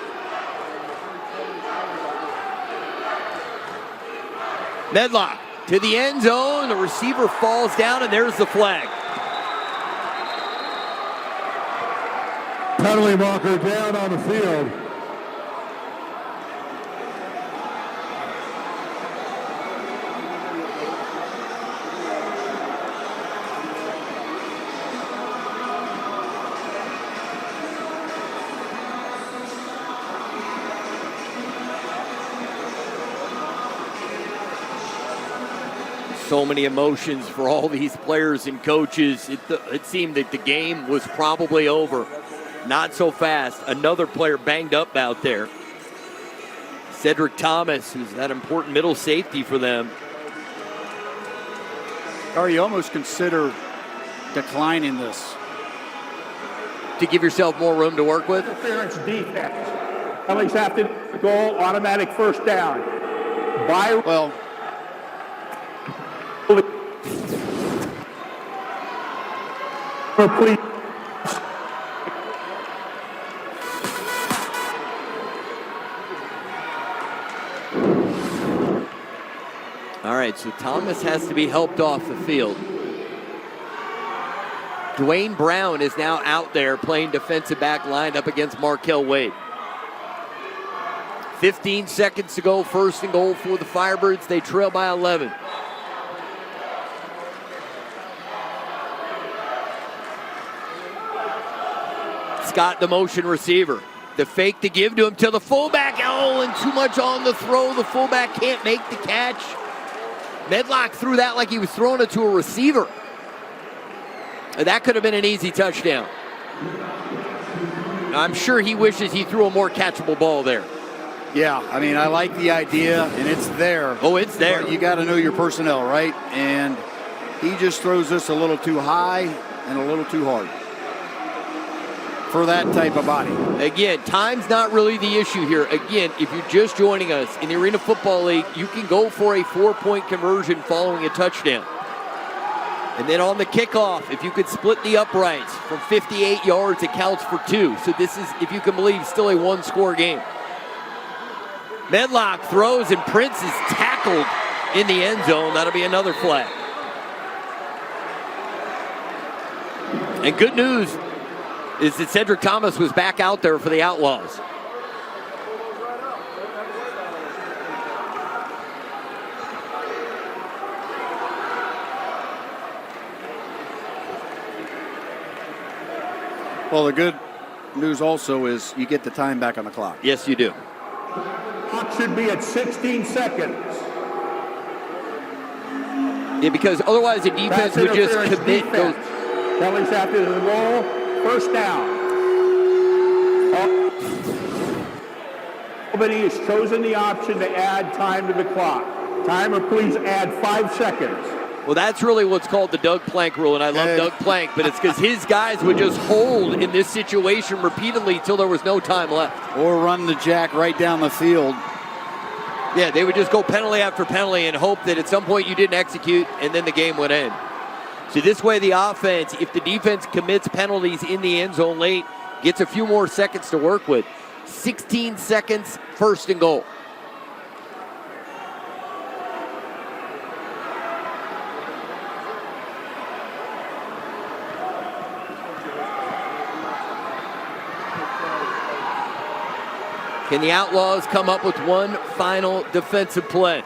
Medlock to the end zone. The receiver falls down, and there's the flag. Penalty marker down on the field. So many emotions for all these players and coaches. It seemed that the game was probably over. Not so fast. Another player banged up out there. Cedric Thomas, who's that important middle safety for them. Or you almost consider declining this. To give yourself more room to work with? Interference defense. Penalties have to go automatic first down. Well, please. All right, so Thomas has to be helped off the field. Dwayne Brown is now out there playing defensive back lined up against Markel Wade. 15 seconds to go, 1st and goal for the Firebirds. They trail by 11. Scott, the motion receiver. The fake to give to him to the fullback. Oh, and too much on the throw. The fullback can't make the catch. Medlock threw that like he was throwing it to a receiver. And that could have been an easy touchdown. I'm sure he wishes he threw a more catchable ball there. Yeah, I mean, I like the idea, and it's there. Oh, it's there. But you got to know your personnel, right? And he just throws this a little too high and a little too hard for that type of body. Again, time's not really the issue here. Again, if you're just joining us in the Arena Football League, you can go for a 4-point conversion following a touchdown. And then on the kickoff, if you could split the uprights from 58 yards, it counts for 2. So this is, if you can believe, still a one-score game. Medlock throws, and Prince is tackled in the end zone. That'll be another flag. And good news is that Cedric Thomas was back out there for the Outlaws. Well, the good news also is you get the time back on the clock. Yes, you do. Clock should be at 16 seconds. Yeah, because otherwise the defense would just commit. Billings after the goal, first down. Albany has chosen the option to add time to the clock. Timer, please add 5 seconds. Well, that's really what's called the Doug Plank rule, and I love Doug Plank, but it's because his guys would just hold in this situation repeatedly until there was no time left. Or run the jack right down the field. Yeah, they would just go penalty after penalty and hope that at some point you didn't execute, and then the game would end. So this way the offense, if the defense commits penalties in the end zone late, gets a few more seconds to work with. 16 seconds, first and goal. Can the Outlaws come up with one final defensive play?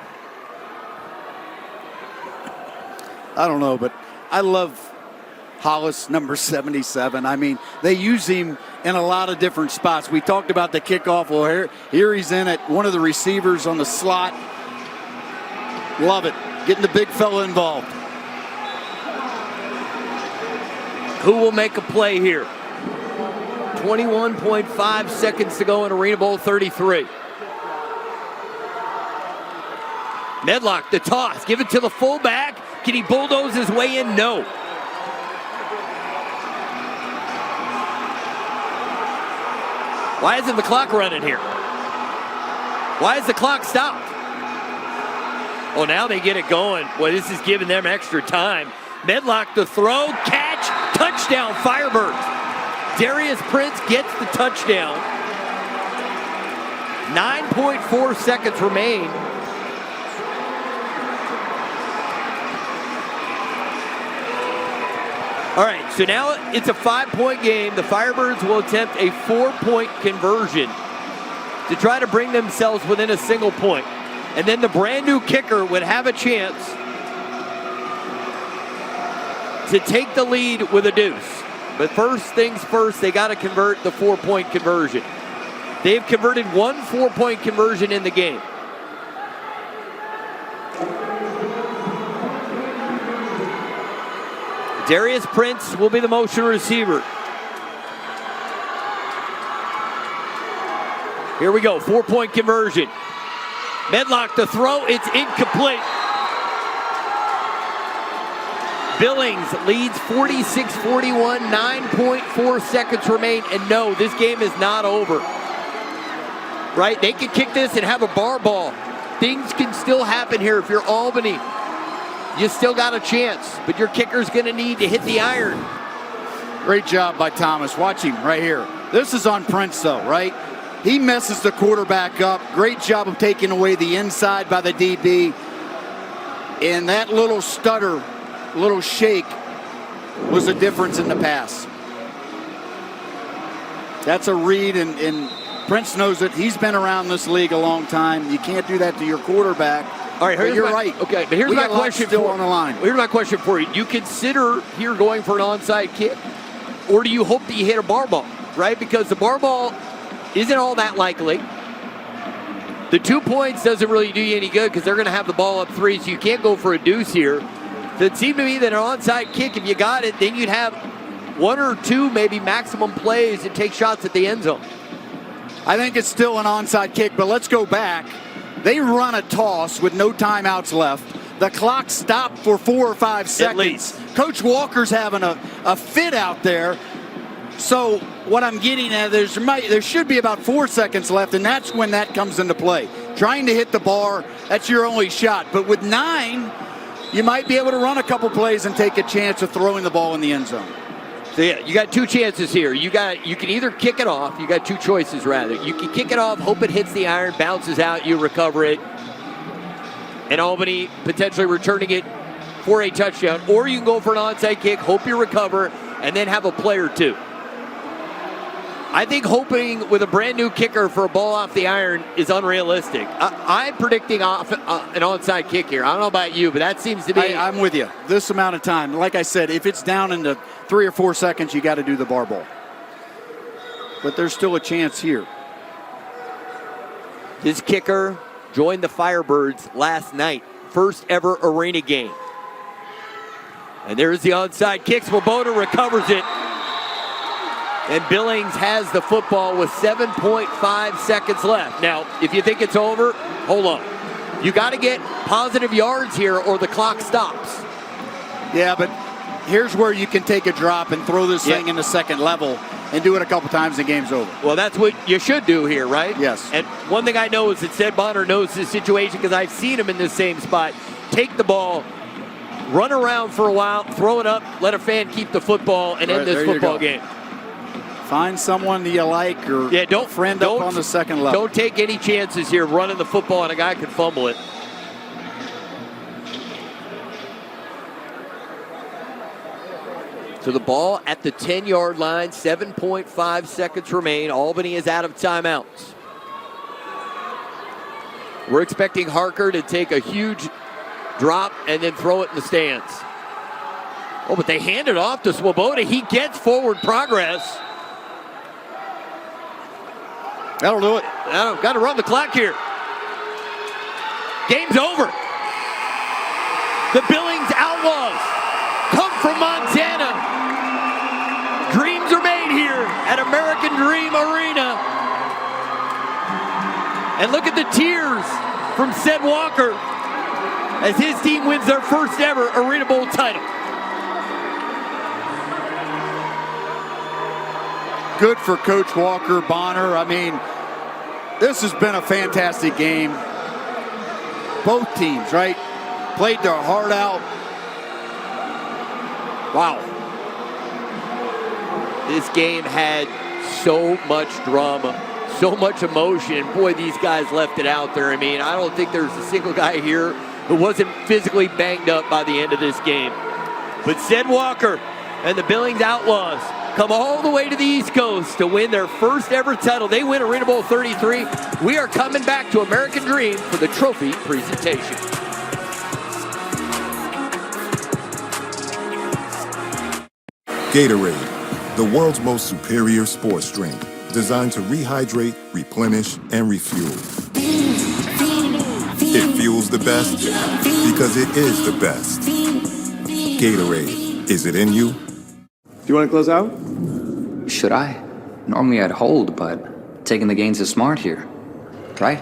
I don't know, but I love Hollis, number 77. I mean, they use him in a lot of different spots. We talked about the kickoff. Well, here he's in at one of the receivers on the slot. Love it. Getting the big fella involved. Who will make a play here? 21.5 seconds to go in ArenaBowl 33. Medlock, the toss. Give it to the fullback. Can he bulldoze his way in? No. Why isn't the clock running here? Why is the clock stopped? Oh, now they get it going. Well, this is giving them extra time. Medlock, the throw, catch, touchdown, Firebirds. Darius Prince gets the touchdown. 9.4 seconds remain. All right, so now it's a 5-point game. The Firebirds will attempt a 4-point conversion to try to bring themselves within a single point. And then the brand new kicker would have a chance to take the lead with a deuce. But first things first, they got to convert the 4-point conversion. They've converted one 4-point conversion in the game. Darius Prince will be the motion receiver. Here we go, 4-point conversion. Medlock the throw, it's incomplete. Billings leads 46-41, 9.4 seconds remain, and no, this game is not over. Right, they can kick this and have a bar ball. Things can still happen here if you're Albany. You still got a chance, but your kicker's gonna need to hit the iron. Great job by Thomas. Watch him right here. This is on Prince though, right? He messes the quarterback up. Great job of taking away the inside by the DB. And that little stutter, little shake was a difference in the pass. That's a read, and Prince knows it. He's been around this league a long time. You can't do that to your quarterback. All right, you're right. Okay, but here's my question still on the line. Here's my question for you. Do you consider here going for an onside kick, or do you hope that you hit a bar ball, right? Because the bar ball isn't all that likely. The 2 points doesn't really do you any good because they're going to have the ball up 3, so you can't go for a deuce here. So it seemed to me that an onside kick, if you got it, then you'd have 1 or 2 maybe maximum plays and take shots at the end zone. I think it's still an onside kick, but let's go back. They run a toss with no timeouts left. The clock stopped for 4 or 5 seconds. At least. Coach Walker's having a fit out there. So what I'm getting at, there should be about 4 seconds left, and that's when that comes into play. Trying to hit the bar, that's your only shot. But with 9, you might be able to run a couple plays and take a chance of throwing the ball in the end zone. So yeah, you got two chances here. You can either kick it off. You got two choices rather. You can kick it off, hope it hits the iron, bounces out, you recover it, and Albany potentially returning it for a touchdown. Or you can go for an onside kick, hope you recover, and then have a play or two. I think hoping with a brand new kicker for a ball off the iron is unrealistic. I'm predicting an onside kick here. I don't know about you, but that seems to be... I'm with you. This amount of time, like I said, if it's down into 3 or 4 seconds, you got to do the bar ball. But there's still a chance here. This kicker joined the Firebirds last night. First ever arena game. And there's the onside kick. Swoboda recovers it. And Billings has the football with 7.5 seconds left. Now, if you think it's over, hold on. You got to get positive yards here or the clock stops. Yeah, but here's where you can take a drop and throw this thing in the second level and do it a couple times and the game's over. Well, that's what you should do here, right? Yes. And one thing I know is that Sid Bonner knows this situation because I've seen him in this same spot. Take the ball, run around for a while, throw it up, let a fan keep the football, and end this football game. Find someone that you like or don't friend up on the second level. Don't take any chances here running the football, and a guy could fumble it. So the ball at the 10-yard line, 7.5 seconds remain. Albany is out of timeouts. We're expecting Harker to take a huge drop and then throw it in the stands. Oh, but they hand it off to Swoboda. He gets forward progress. That'll do it. Got to run the clock here. Game's over. The Billings Outlaws come from Montana. Dreams are made here at American Dream Arena. And look at the tears from Sed Walker as his team wins their first ever ArenaBowl title. Good for Coach Walker, Bonner. I mean, this has been a fantastic game. Both teams, right? Played their heart out. Wow. This game had so much drama, so much emotion. Boy, these guys left it out there. I mean, I don't think there's a single guy here who wasn't physically banged up by the end of this game. But Sed Walker and the Billings Outlaws come all the way to the East Coast to win their first ever title. They win ArenaBowl 33. We are coming back to American Dream for the trophy presentation. Gatorade, the world's most superior sports drink, designed to rehydrate, replenish, and refuel. It fuels the best because it is the best. Gatorade, is it in you? Do you want to close out? Should I? Normally I'd hold, but taking the gains is smart here, right?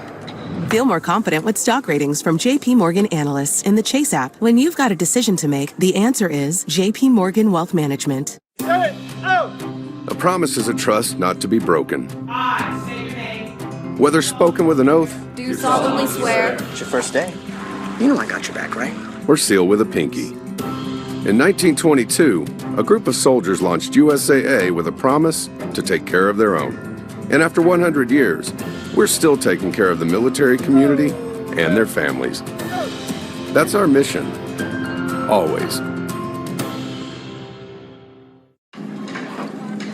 Feel more confident with stock ratings from JP Morgan analysts in the Chase app. When you've got a decision to make, the answer is JP Morgan Wealth Management. A promise is a trust not to be broken. Whether spoken with an oath, Do solemnly swear. It's your first day. You know I got your back, right? or sealed with a pinky. In 1922, a group of soldiers launched USAA with a promise to take care of their own. And after 100 years, we're still taking care of the military community and their families. That's our mission, always.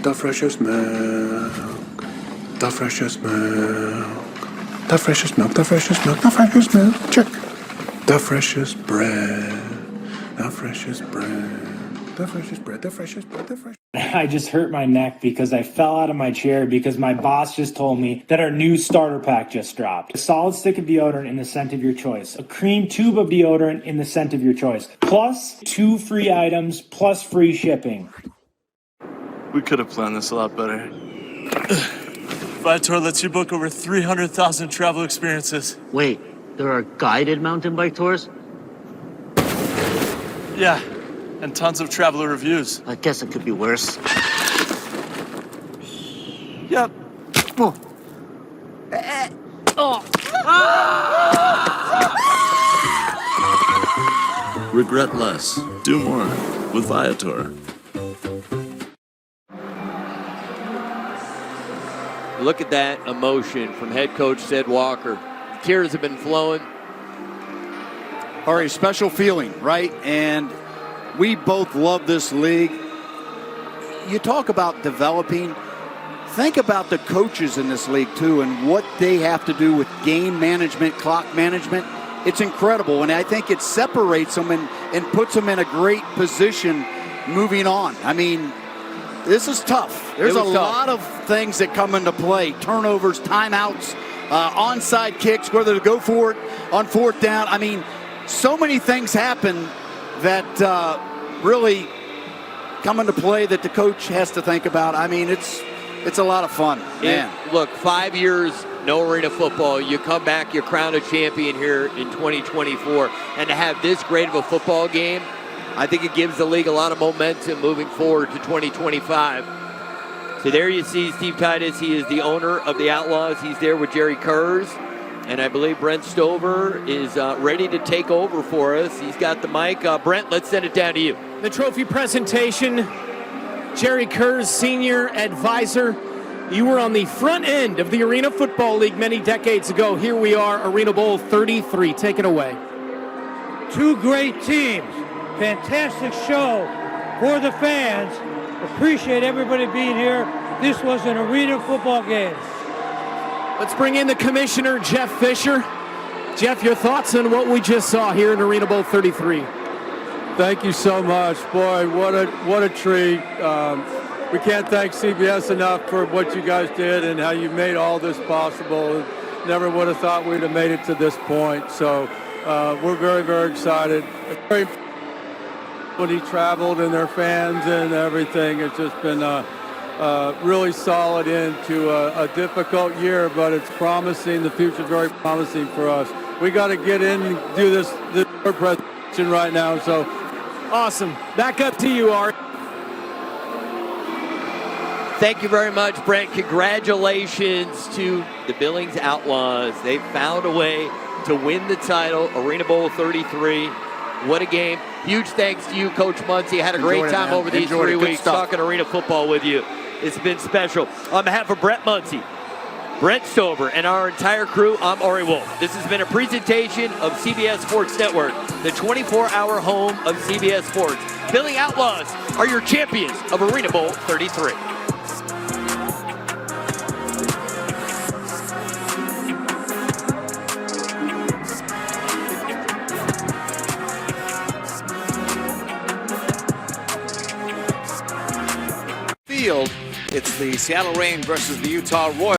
The freshest milk, the freshest milk, the freshest milk, the freshest milk, the freshest milk, check. The freshest bread, the freshest bread, the freshest bread, the freshest bread, the freshest. I just hurt my neck because I fell out of my chair because my boss just told me that our new starter pack just dropped. A solid stick of deodorant in the scent of your choice. A cream tube of deodorant in the scent of your choice. Plus 2 free items, plus free shipping. We could have planned this a lot better. Viator lets you book over 300,000 travel experiences. Wait, there are guided mountain bike tours? Yeah, and tons of traveler reviews. I guess it could be worse. Yep. Oh. regret less, do more with Viator. Look at that emotion from head coach Sid Walker. Tears have been flowing. Are a special feeling, right? And we both love this league. You talk about developing. Think about the coaches in this league, too, and what they have to do with game management, clock management. It's incredible, and I think it separates them and puts them in a great position moving on. I mean, this is tough. There's a lot of things that come into play. Turnovers, timeouts, onside kicks, whether to go for it on fourth down. I mean, so many things happen that really come into play that the coach has to think about. I mean, it's a lot of fun, man. Look, 5 years, no arena football. You come back, you're crowned a champion here in 2024. And to have this great of a football game, I think it gives the league a lot of momentum moving forward to 2025. So there you see Steve Titus. He is the owner of the Outlaws. He's there with Jerry Kurz. And I believe Brent Stover is ready to take over for us. He's got the mic. Brent, let's send it down to you. The trophy presentation. Jerry Kurz, senior advisor. You were on the front end of the Arena Football League many decades ago. Here we are, Arena Bowl 33. Take it away. Two great teams. Fantastic show for the fans. Appreciate everybody being here. This was an arena football game. Let's bring in the commissioner, Jeff Fisher. Jeff, your thoughts on what we just saw here in Arena Bowl 33? Thank you so much. Boy, what a treat. We can't thank CBS enough for what you guys did and how you made all this possible. Never would have thought we'd have made it to this point. So we're very, very excited. When he traveled and their fans and everything, it's just been really solid into a difficult year, but it's promising. The future very promising for us. We got to get in and do this presentation right now. So awesome. Back up to you, Art. Thank you very much, Brent. Congratulations to the Billings Outlaws. They found a way to win the title, Arena Bowl 33. What a game. Huge thanks to you, Coach Muncie. Had a great time over these 3 weeks talking arena football with you. It's been special. On behalf of Brett Muncie, Brent Stover, and our entire crew, I'm Ari Wolf. This has been a presentation of CBS Sports Network, the 24-hour home of CBS Sports. Billings Outlaws are your champions of Arena Bowl 33. It's the Seattle Reign versus the Utah Royals.